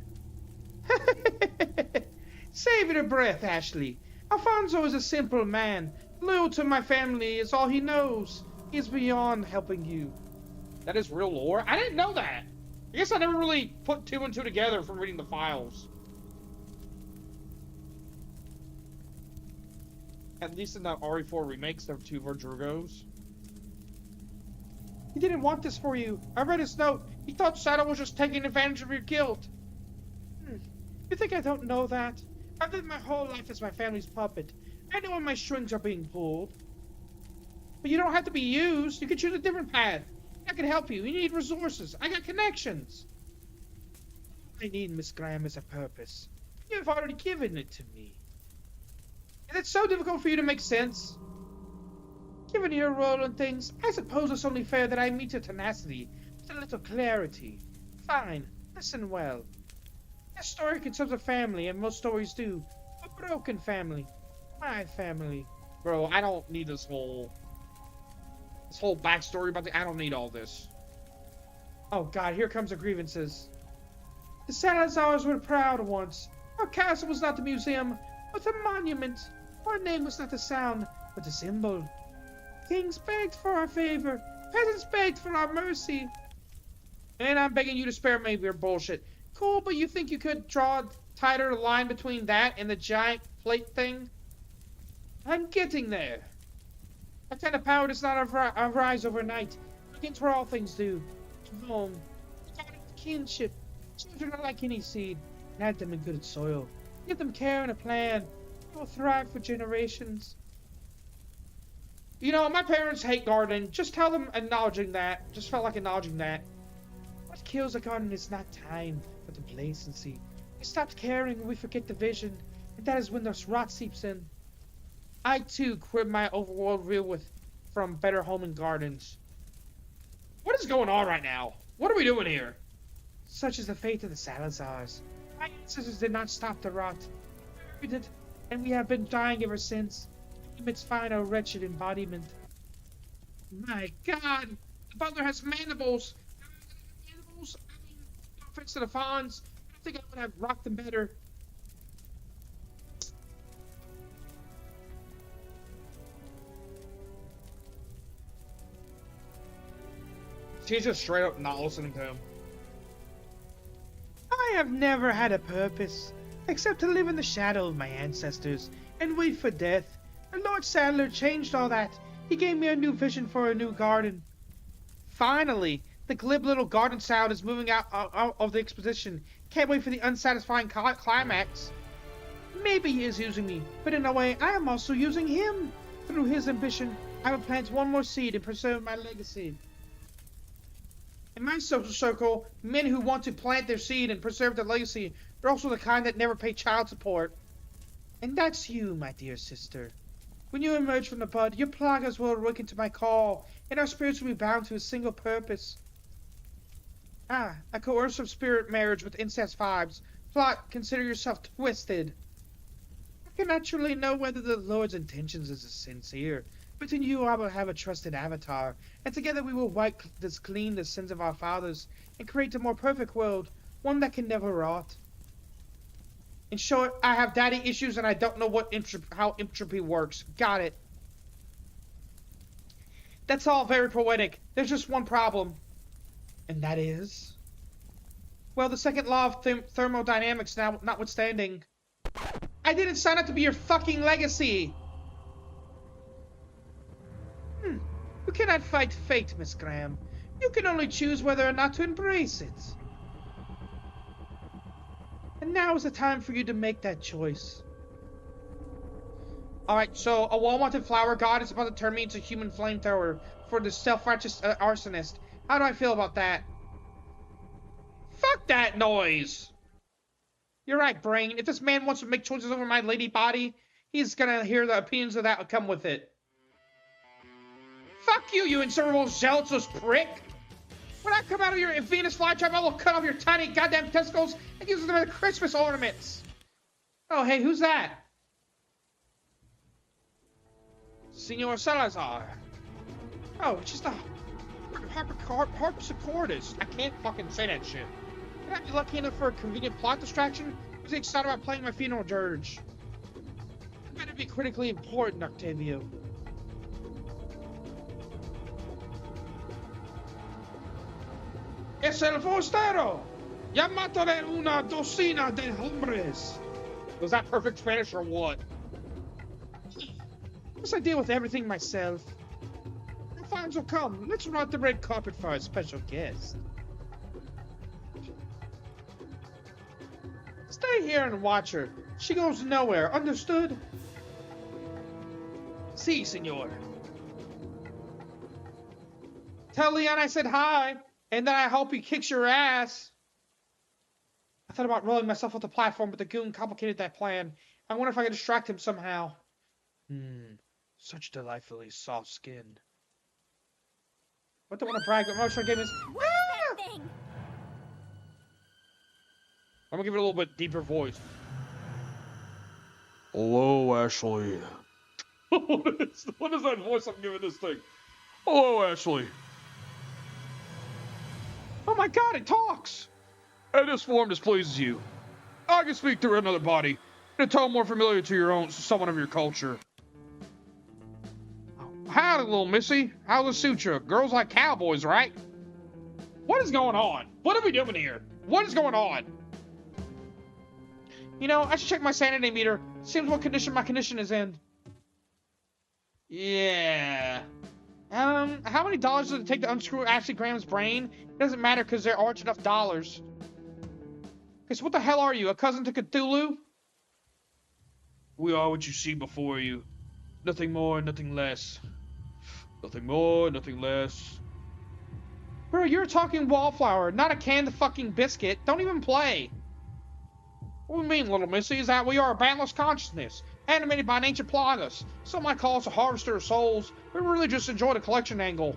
Save your breath, Ashley. Alfonso is a simple man. Loyal to my family is all he knows. He's beyond helping you. That is real lore? I didn't know that. I guess I never really put two and two together from reading the files. At least in the RE4 remakes, there were two Verdrugos. He didn't want this for you. I read his note. He thought Shadow was just taking advantage of your guilt. You think I don't know that? I've lived my whole life as my family's puppet. I know when my strings are being pulled. But you don't have to be used. You can choose a different path. I can help you. You need resources. I got connections. All I need, Miss Graham, is a purpose. You have already given it to me. Is it so difficult for you to make sense? Given your role in things, I suppose it's only fair that I meet your tenacity with a little clarity. Fine. Listen well. This story concerns a family, and most stories do. A broken family. My family. Bro, I don't need this whole backstory about I don't need all this. Oh god, here comes the grievances. The Salazars were proud once. Our castle was not a museum, but a monument. Our name was not a sound, but a symbol. Kings begged for our favor. Peasants begged for our mercy. And I'm begging you to spare me your bullshit. Cool, but you think you could draw a tighter line between that and the giant plate thing? I'm getting there. That kind of power does not arise overnight. It begins where all things do. Home. Kinship. Children are like any seed. Plant them in good soil. Give them care and a plan. They will thrive for generations. You know, my parents hate gardening. Just tell them acknowledging that. Just felt like acknowledging that. What kills a garden is not time, but complacency. We stop caring and we forget the vision. And that is when the rot seeps in. I too quit my overworld view from Better Home and Gardens. What is going on right now? What are we doing here? Such is the fate of the Salazars. My ancestors did not stop the rot. We did, and we have been dying ever since. Its final wretched embodiment. My god! The butler has mandibles! Mandibles? I mean, no offense to the fawns. I think I would have rocked them better. She's just straight up not listening to him. I have never had a purpose, except to live in the shadow of my ancestors and wait for death. And Lord Sadler changed all that. He gave me a new vision for a new garden. Finally, the glib little garden sound is moving out of the exposition. Can't wait for the unsatisfying climax. Maybe he is using me, but in a way, I am also using him. Through his ambition, I will plant one more seed and preserve my legacy. In my social circle, men who want to plant their seed and preserve their legacy are also the kind that never pay child support. And that's you, my dear sister. When you emerge from the bud, your plagas will awaken to my call, and our spirits will be bound to a single purpose. Ah, a coercive spirit marriage with incest vibes. Plot, consider yourself twisted. I cannot truly know whether the Lord's intentions is sincere, but in you I will have a trusted avatar, and together we will wipe clean the sins of our fathers, and create a more perfect world, one that can never rot. In short, I have daddy issues and I don't know how entropy works. Got it. That's all very poetic. There's just one problem. And that is... Well, the second law of thermodynamics now notwithstanding. I didn't sign up to be your fucking legacy! You cannot fight fate, Miss Graham. You can only choose whether or not to embrace it. And now is the time for you to make that choice. Alright, so a well-wanted flower god is about to turn me into a human flamethrower for the self-righteous arsonist. How do I feel about that? Fuck that noise! You're right, Brain. If this man wants to make choices over my lady body, he's gonna hear the opinions of that come with it. Fuck you, you insufferable, zealous prick! When I come out of your Venus flytrap, I will cut off your tiny goddamn testicles and use them as Christmas ornaments! Oh, hey, who's that? Senor Salazar. Oh, just a harpsichordist. I can't fucking say that shit. Could I be lucky enough for a convenient plot distraction? Was he excited about playing my funeral dirge? It better be critically important, Octavio. Es el forastero! Ya mataré una docena de hombres! Was that perfect Spanish or what? Guess I deal with everything myself. Alfonso, come. Let's run out the red carpet for our special guest. Stay here and watch her. She goes nowhere, understood? Si, senor. Tell Leon I said hi, and that I hope he kicks your ass. I thought about rolling myself off the platform, but the goon complicated that plan. I wonder if I can distract him somehow. Such delightfully soft skin. What don't want to brag, but most game is. What's that thing? I'm gonna give it a little bit deeper voice. Hello, Ashley. What is that voice I'm giving this thing? Hello, Ashley. Oh my god, it talks! And this form displeases you. I can speak through another body, in a tone more familiar to your own, someone of your culture. Howdy, little missy. How's it suit you? Girls like cowboys, right? What is going on? What are we doing here? What is going on? You know, I should check my sanity meter. Seems what condition my condition is in. Yeah. How many dollars does it take to unscrew Ashley Graham's brain? It doesn't matter because there aren't enough dollars. Okay, so what the hell are you? A cousin to Cthulhu? We are what you see before you. Nothing more, nothing less. Nothing more, nothing less. Bro, you're a talking wallflower, not a canned fucking biscuit. Don't even play. What do you mean, little missy? Is that we are a boundless consciousness, animated by an ancient Plagas. Some might call us a harvester of souls. We really just enjoy the collection angle.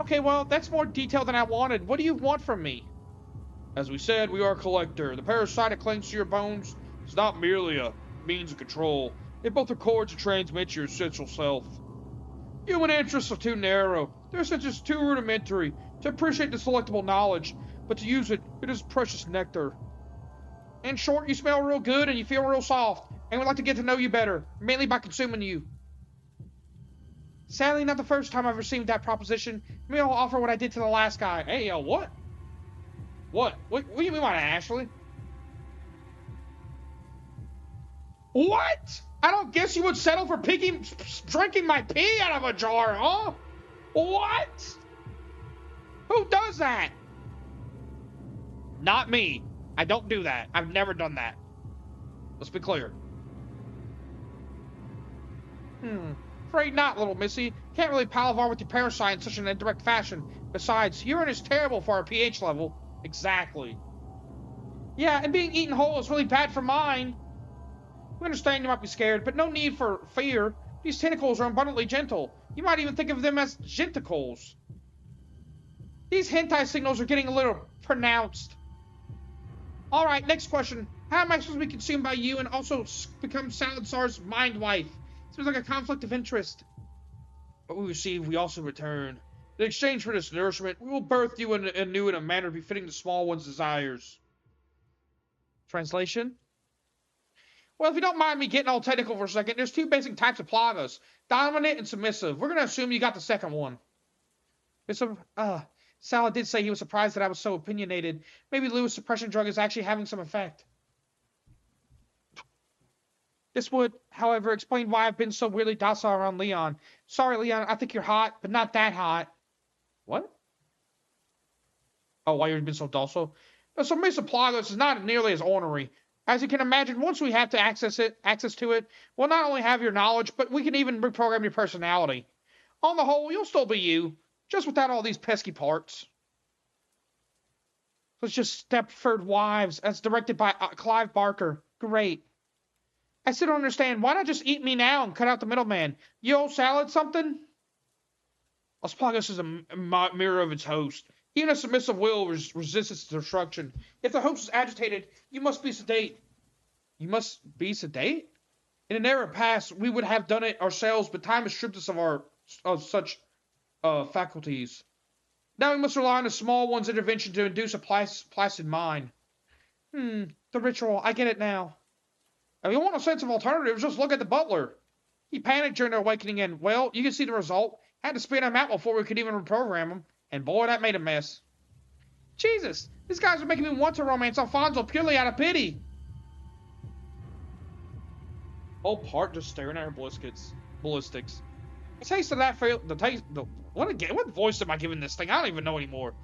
Okay, well, that's more detail than I wanted. What do you want from me? As we said, we are a collector. The parasite that clings to your bones is not merely a means of control. It both records and transmits your essential self. Human interests are too narrow. Their sense is too rudimentary to appreciate the selectable knowledge, but to use it, it is precious nectar. In short, you smell real good and you feel real soft, and we'd like to get to know you better, mainly by consuming you. Sadly, not the first time I've received that proposition. Maybe I'll offer what I did to the last guy. Hey, what? What do you mean by that, Ashley? What? I don't guess you would settle for drinking my pee out of a jar, huh? What? Who does that? Not me. I don't do that. I've never done that. Let's be clear. Afraid not, little missy. Can't really palaver with your parasite in such an indirect fashion. Besides, urine is terrible for our pH level. Exactly. Yeah, and being eaten whole is really bad for mine. We understand you might be scared, but no need for fear. These tentacles are abundantly gentle. You might even think of them as genticles. These hentai signals are getting a little pronounced. Alright, next question. How am I supposed to be consumed by you and also become Salazar's mind wife? Seems like a conflict of interest. What we receive, we also return. In exchange for this nourishment, we will birth you anew in a manner befitting the small one's desires. Translation? Well, if you don't mind me getting all technical for a second, there's two basic types of Plagas. Dominant and submissive. We're going to assume you got the second one. Sal did say he was surprised that I was so opinionated. Maybe Louis' suppression drug is actually having some effect. This would, however, explain why I've been so weirdly docile around Leon. Sorry, Leon, I think you're hot, but not that hot. What? Oh, why you've been so docile? The submissive Plagas is not nearly as ornery. As you can imagine, once we have access to it, we'll not only have your knowledge, but we can even reprogram your personality. On the whole, you'll still be you, just without all these pesky parts. So it's just Stepford Wives, as directed by Clive Barker. Great. I still don't understand. Why not just eat me now and cut out the middleman? You owe Salad something? Las Plagas is a mirror of its host. Even a submissive will resists its destruction. If the host is agitated, you must be sedate. You must be sedate? In an era past, we would have done it ourselves, but time has stripped us of such faculties. Now we must rely on the small one's intervention to induce a placid mind. The ritual. I get it now. If you want a sense of alternatives, just look at the butler. He panicked during the awakening and, well, you can see the result. Had to spin him out before we could even reprogram him. And boy, that made a mess. Jesus, these guys are making me want to romance Alfonso purely out of pity. Whole part just staring at her ballistics. A taste of that what voice am I giving this thing? I don't even know anymore.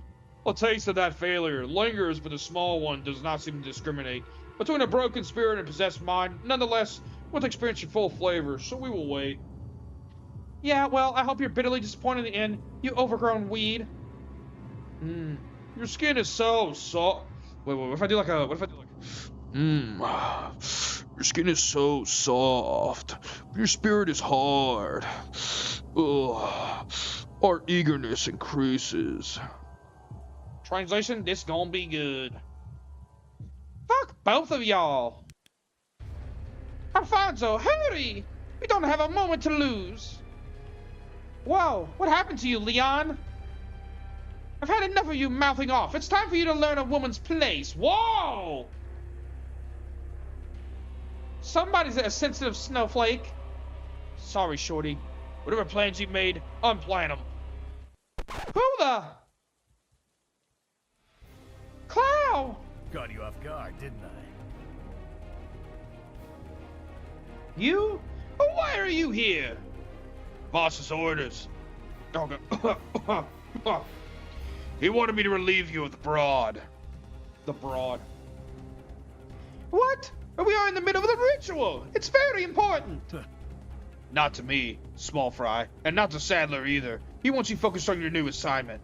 A taste of that failure lingers, but the small one does not seem to discriminate between a broken spirit and possessed mind. Nonetheless, we'll experience your full flavor, so we will wait. Yeah, well, I hope you're bitterly disappointed in the end, you overgrown weed. Your skin is so soft. Wait, what if I do like your skin is so soft. Your spirit is hard. Ugh. Our eagerness increases. Translation, this gonna be good. Fuck both of y'all. Alfonso, hurry! We don't have a moment to lose. Whoa, what happened to you, Leon? I've had enough of you mouthing off. It's time for you to learn a woman's place. Whoa! Somebody's a sensitive snowflake. Sorry, Shorty. Whatever plans you made, unplan them. Who the? Clow! Got you off guard, didn't I? You? Why are you here? Boss's orders. He wanted me to relieve you of the Broad. The Broad. What? We are in the middle of the ritual. It's very important. Not to me, small fry, and not to Sadler either. He wants you focused on your new assignment.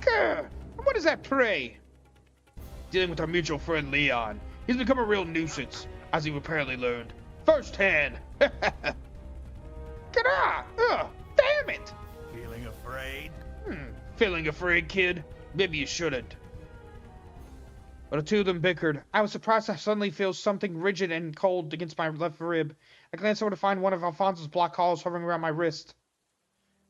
Grr! What is that prey? Dealing with our mutual friend Leon. He's become a real nuisance, as you've apparently learned. First hand. Grr! Damn it! Feeling afraid? Feeling afraid, kid? Maybe you shouldn't. But the two of them bickered. I was surprised to suddenly feel something rigid and cold against my left rib. I glanced over to find one of Alfonso's black claws hovering around my wrist.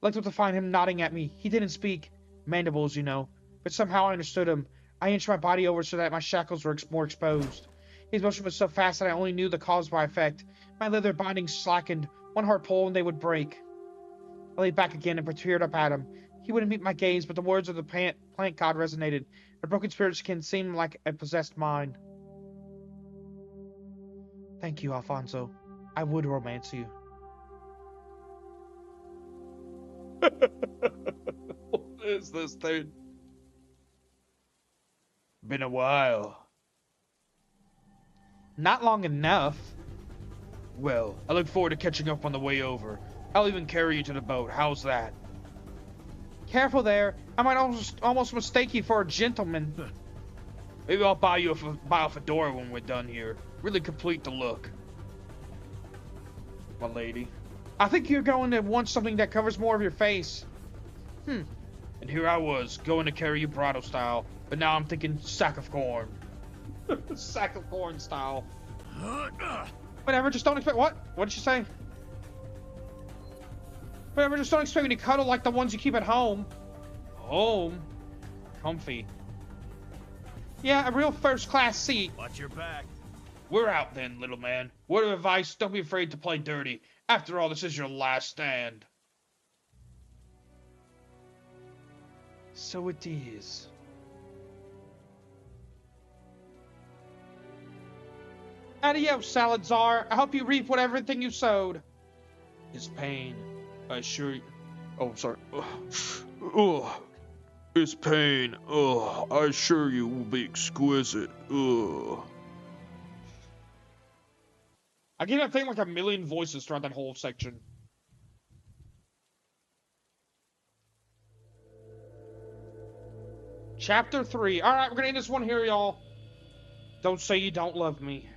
I looked up to find him nodding at me. He didn't speak. Mandibles, you know. But somehow I understood him. I inched my body over so that my shackles were more exposed. His motion was so fast that I only knew the cause by effect. My leather bindings slackened. One hard pull and they would break. I lay back again and peered up at him. He wouldn't meet my gaze, but the words of the plant god resonated. A broken spirit skin seemed like a possessed mind. Thank you, Alfonso. I would romance you. What is this thing? Been a while. Not long enough. Well, I look forward to catching up on the way over. I'll even carry you to the boat. How's that? Careful there. I might almost mistake you for a gentleman. Maybe I'll buy you a fedora when we're done here. Really complete the look. My lady. I think you're going to want something that covers more of your face. And here I was, going to carry you bridal style, but now I'm thinking sack of corn. Sack of corn style. Whatever, just don't expect— what? What did she say? Whatever, just don't expect me to cuddle like the ones you keep at home. Home? Comfy. Yeah, a real first-class seat. Watch your back. We're out then, little man. Word of advice, don't be afraid to play dirty. After all, this is your last stand. So it is. Adios, Salazar. I hope you reap everything you sowed. His pain, I assure you. Oh, sorry. His pain, I assure you, will be exquisite. I get that thing like a million voices throughout that whole section. Chapter 3. Alright, we're gonna end this one here, y'all. Don't say you don't love me.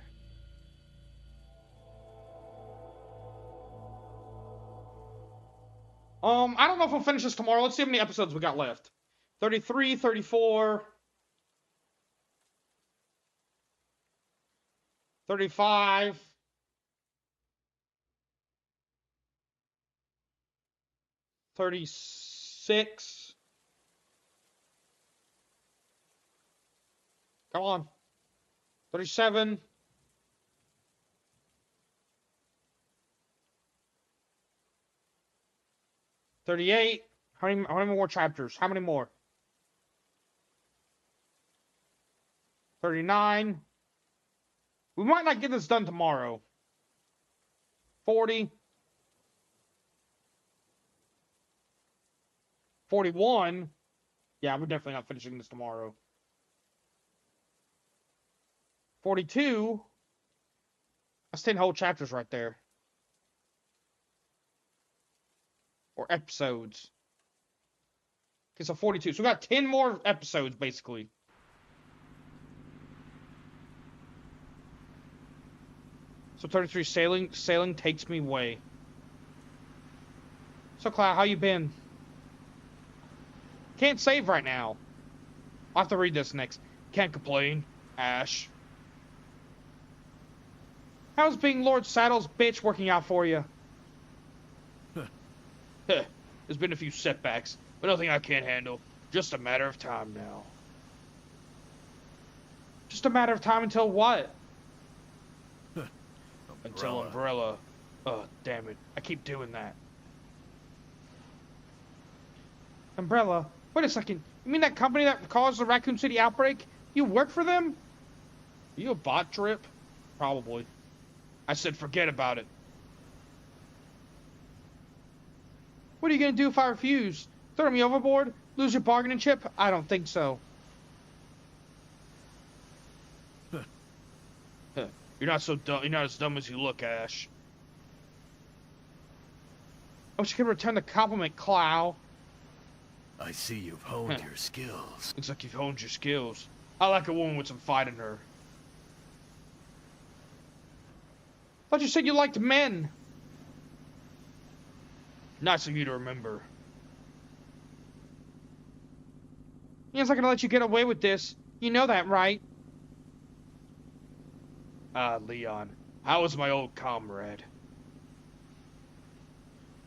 I don't know if we'll finish this tomorrow. Let's see how many episodes we got left. 33, 34... 35... 36... 36. Come on. 37. 38. How many more chapters? How many more? 39. We might not get this done tomorrow. 40. 41. Yeah, we're definitely not finishing this tomorrow. 42. That's 10 whole chapters right there. Or episodes. Okay, so 42. So we got 10 more episodes, basically. So 33, sailing takes me away. So Cloud, how you been? Can't save right now. I'll have to read this next. Can't complain. Ash. How's being Lord Saddle's bitch working out for you? There's been a few setbacks, but nothing I can't handle. Just a matter of time now. Just a matter of time until what? Until Umbrella. Oh, damn it. I keep doing that. Umbrella? Wait a second. You mean that company that caused the Raccoon City outbreak? You work for them? Are you a bot trip? Probably. I said forget about it. What are you going to do if I refuse? Throw me overboard? Lose your bargaining chip? I don't think so. You're not so dumb. You're not as dumb as you look, Ash. I wish I could return the compliment, Clow. I see you've honed your skills. Looks like you've honed your skills. I like a woman with some fight in her. Thought you said you liked men. Nice of you to remember. He's not gonna let you get away with this. You know that, right? Ah, Leon. How is my old comrade?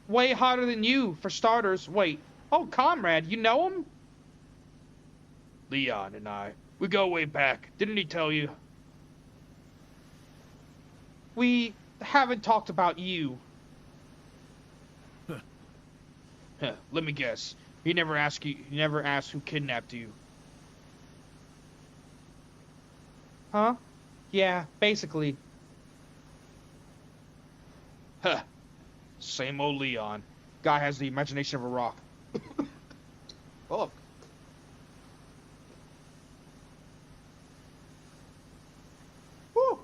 Way hotter than you, for starters. Wait. Oh, comrade, you know him? Leon and I. We go way back. Didn't he tell you? We haven't talked about you. Let me guess. He never asked who kidnapped you. Huh? Yeah, basically. Huh. Same old Leon. Guy has the imagination of a rock. Oh. Woo.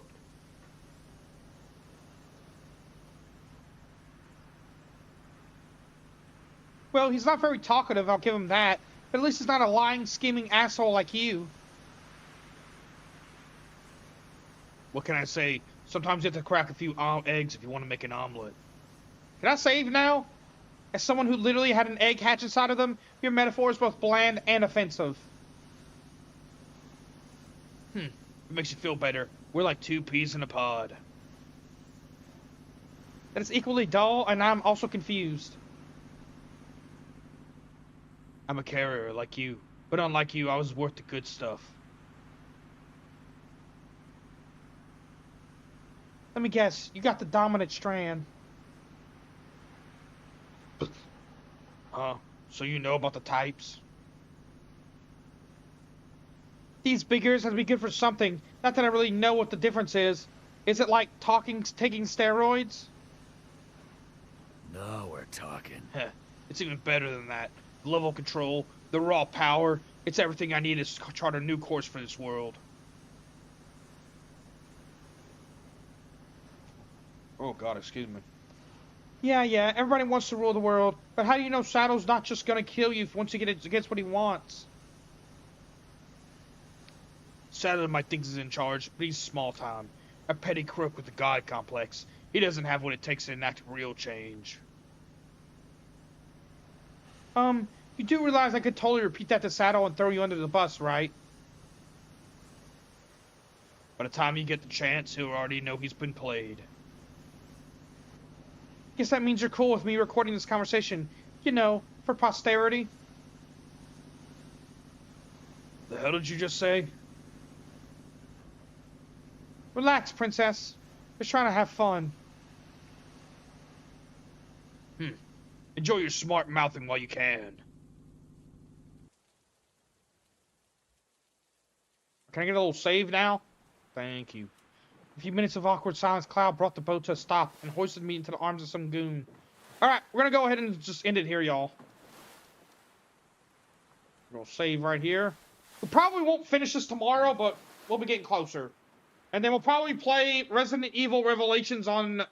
Well, he's not very talkative, I'll give him that. But at least he's not a lying, scheming asshole like you. What can I say? Sometimes you have to crack a few eggs if you want to make an omelet. Can I save now? As someone who literally had an egg hatch inside of them, your metaphor is both bland and offensive. It makes you feel better. We're like two peas in a pod. That is equally dull, and I'm also confused. I'm a carrier like you, but unlike you, I was worth the good stuff. Let me guess, you got the dominant strand. Huh? So you know about the types? These figures has to be good for something. Not that I really know what the difference is. Is it like taking steroids? No, we're talking. It's even better than that. The level of control, the raw power. It's everything I need to chart a new course for this world. Oh God, excuse me. Yeah, everybody wants to rule the world, but how do you know Shadow's not just gonna kill you once he gets what he wants? Shadow might think he's in charge, but he's small time. A petty crook with a god complex. He doesn't have what it takes to enact real change. You do realize I could totally repeat that to Shadow and throw you under the bus, right? By the time you get the chance, he'll already know he's been played. Guess that means you're cool with me recording this conversation. You know, for posterity. The hell did you just say? Relax, princess. Just trying to have fun. Enjoy your smart mouthing while you can. Can I get a little save now? Thank you. A few minutes of awkward silence. Cloud brought the boat to a stop and hoisted me into the arms of some goon. Alright, we're gonna go ahead and just end it here, y'all. We'll save right here. We probably won't finish this tomorrow, but we'll be getting closer. And then we'll probably play Resident Evil Revelations on...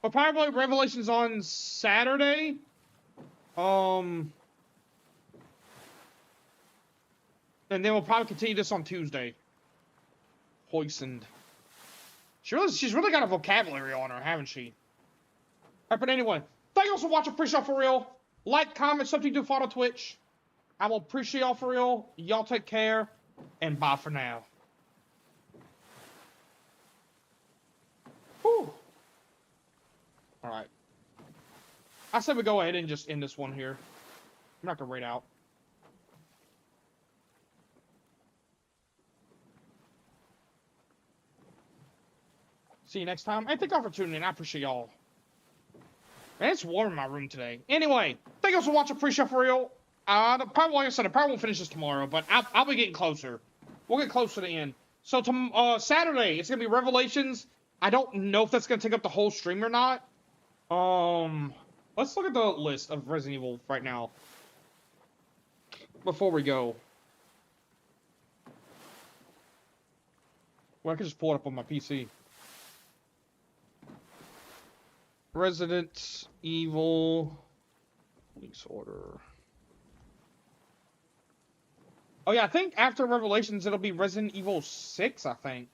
We'll probably play Revelations on Saturday. And then we'll probably continue this on Tuesday. Hoistened. She's really got a vocabulary on her, haven't she? Alright, but anyway. Thank you all for watching. Appreciate y'all for real. Like, comment, something to follow Twitch. I will appreciate y'all for real. Y'all take care. And bye for now. Whew. Alright. I said we go ahead and just end this one here. I'm not gonna rate out. See you next time. And thank y'all for tuning in. I appreciate y'all. Man, it's warm in my room today. Anyway, thank y'all for watching. Appreciate for real. Probably, like I said, I probably won't finish this tomorrow, but I'll be getting closer. We'll get close to the end. So, Saturday, it's going to be Revelations. I don't know if that's going to take up the whole stream or not. Let's look at the list of Resident Evil right now. Before we go. Well, I can just pull it up on my PC. Resident Evil Police Order. Oh yeah, I think after Revelations it'll be Resident Evil 6, I think.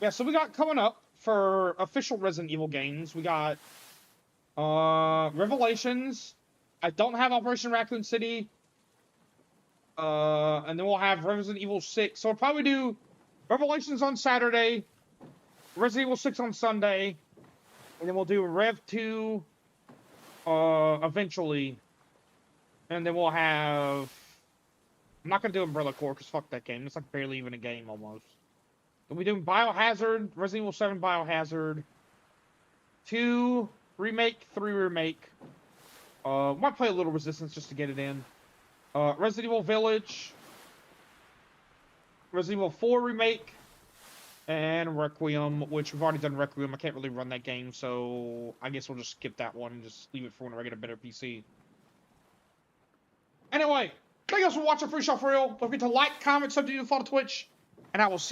Yeah, so we got coming up for official Resident Evil games. We got Revelations. I don't have Operation Raccoon City. And then we'll have Resident Evil 6. So we'll probably do Revelations on Saturday. Resident Evil 6 on Sunday, and then we'll do Rev 2, eventually, and then we'll have, I'm not going to do Umbrella Corps, because fuck that game, it's like barely even a game, almost. We'll be doing Biohazard, Resident Evil 7 Biohazard, 2 Remake, 3 Remake, might play a little Resistance just to get it in, Resident Evil Village, Resident Evil 4 Remake, and Requiem, which we've already done Requiem. I can't really run that game, so I guess we'll just skip that one and just leave it for when I get a better PC. Anyway, thank you guys for watching. Appreciate y'all for real. Don't forget to like, comment, subscribe to follow Twitch, and I will see you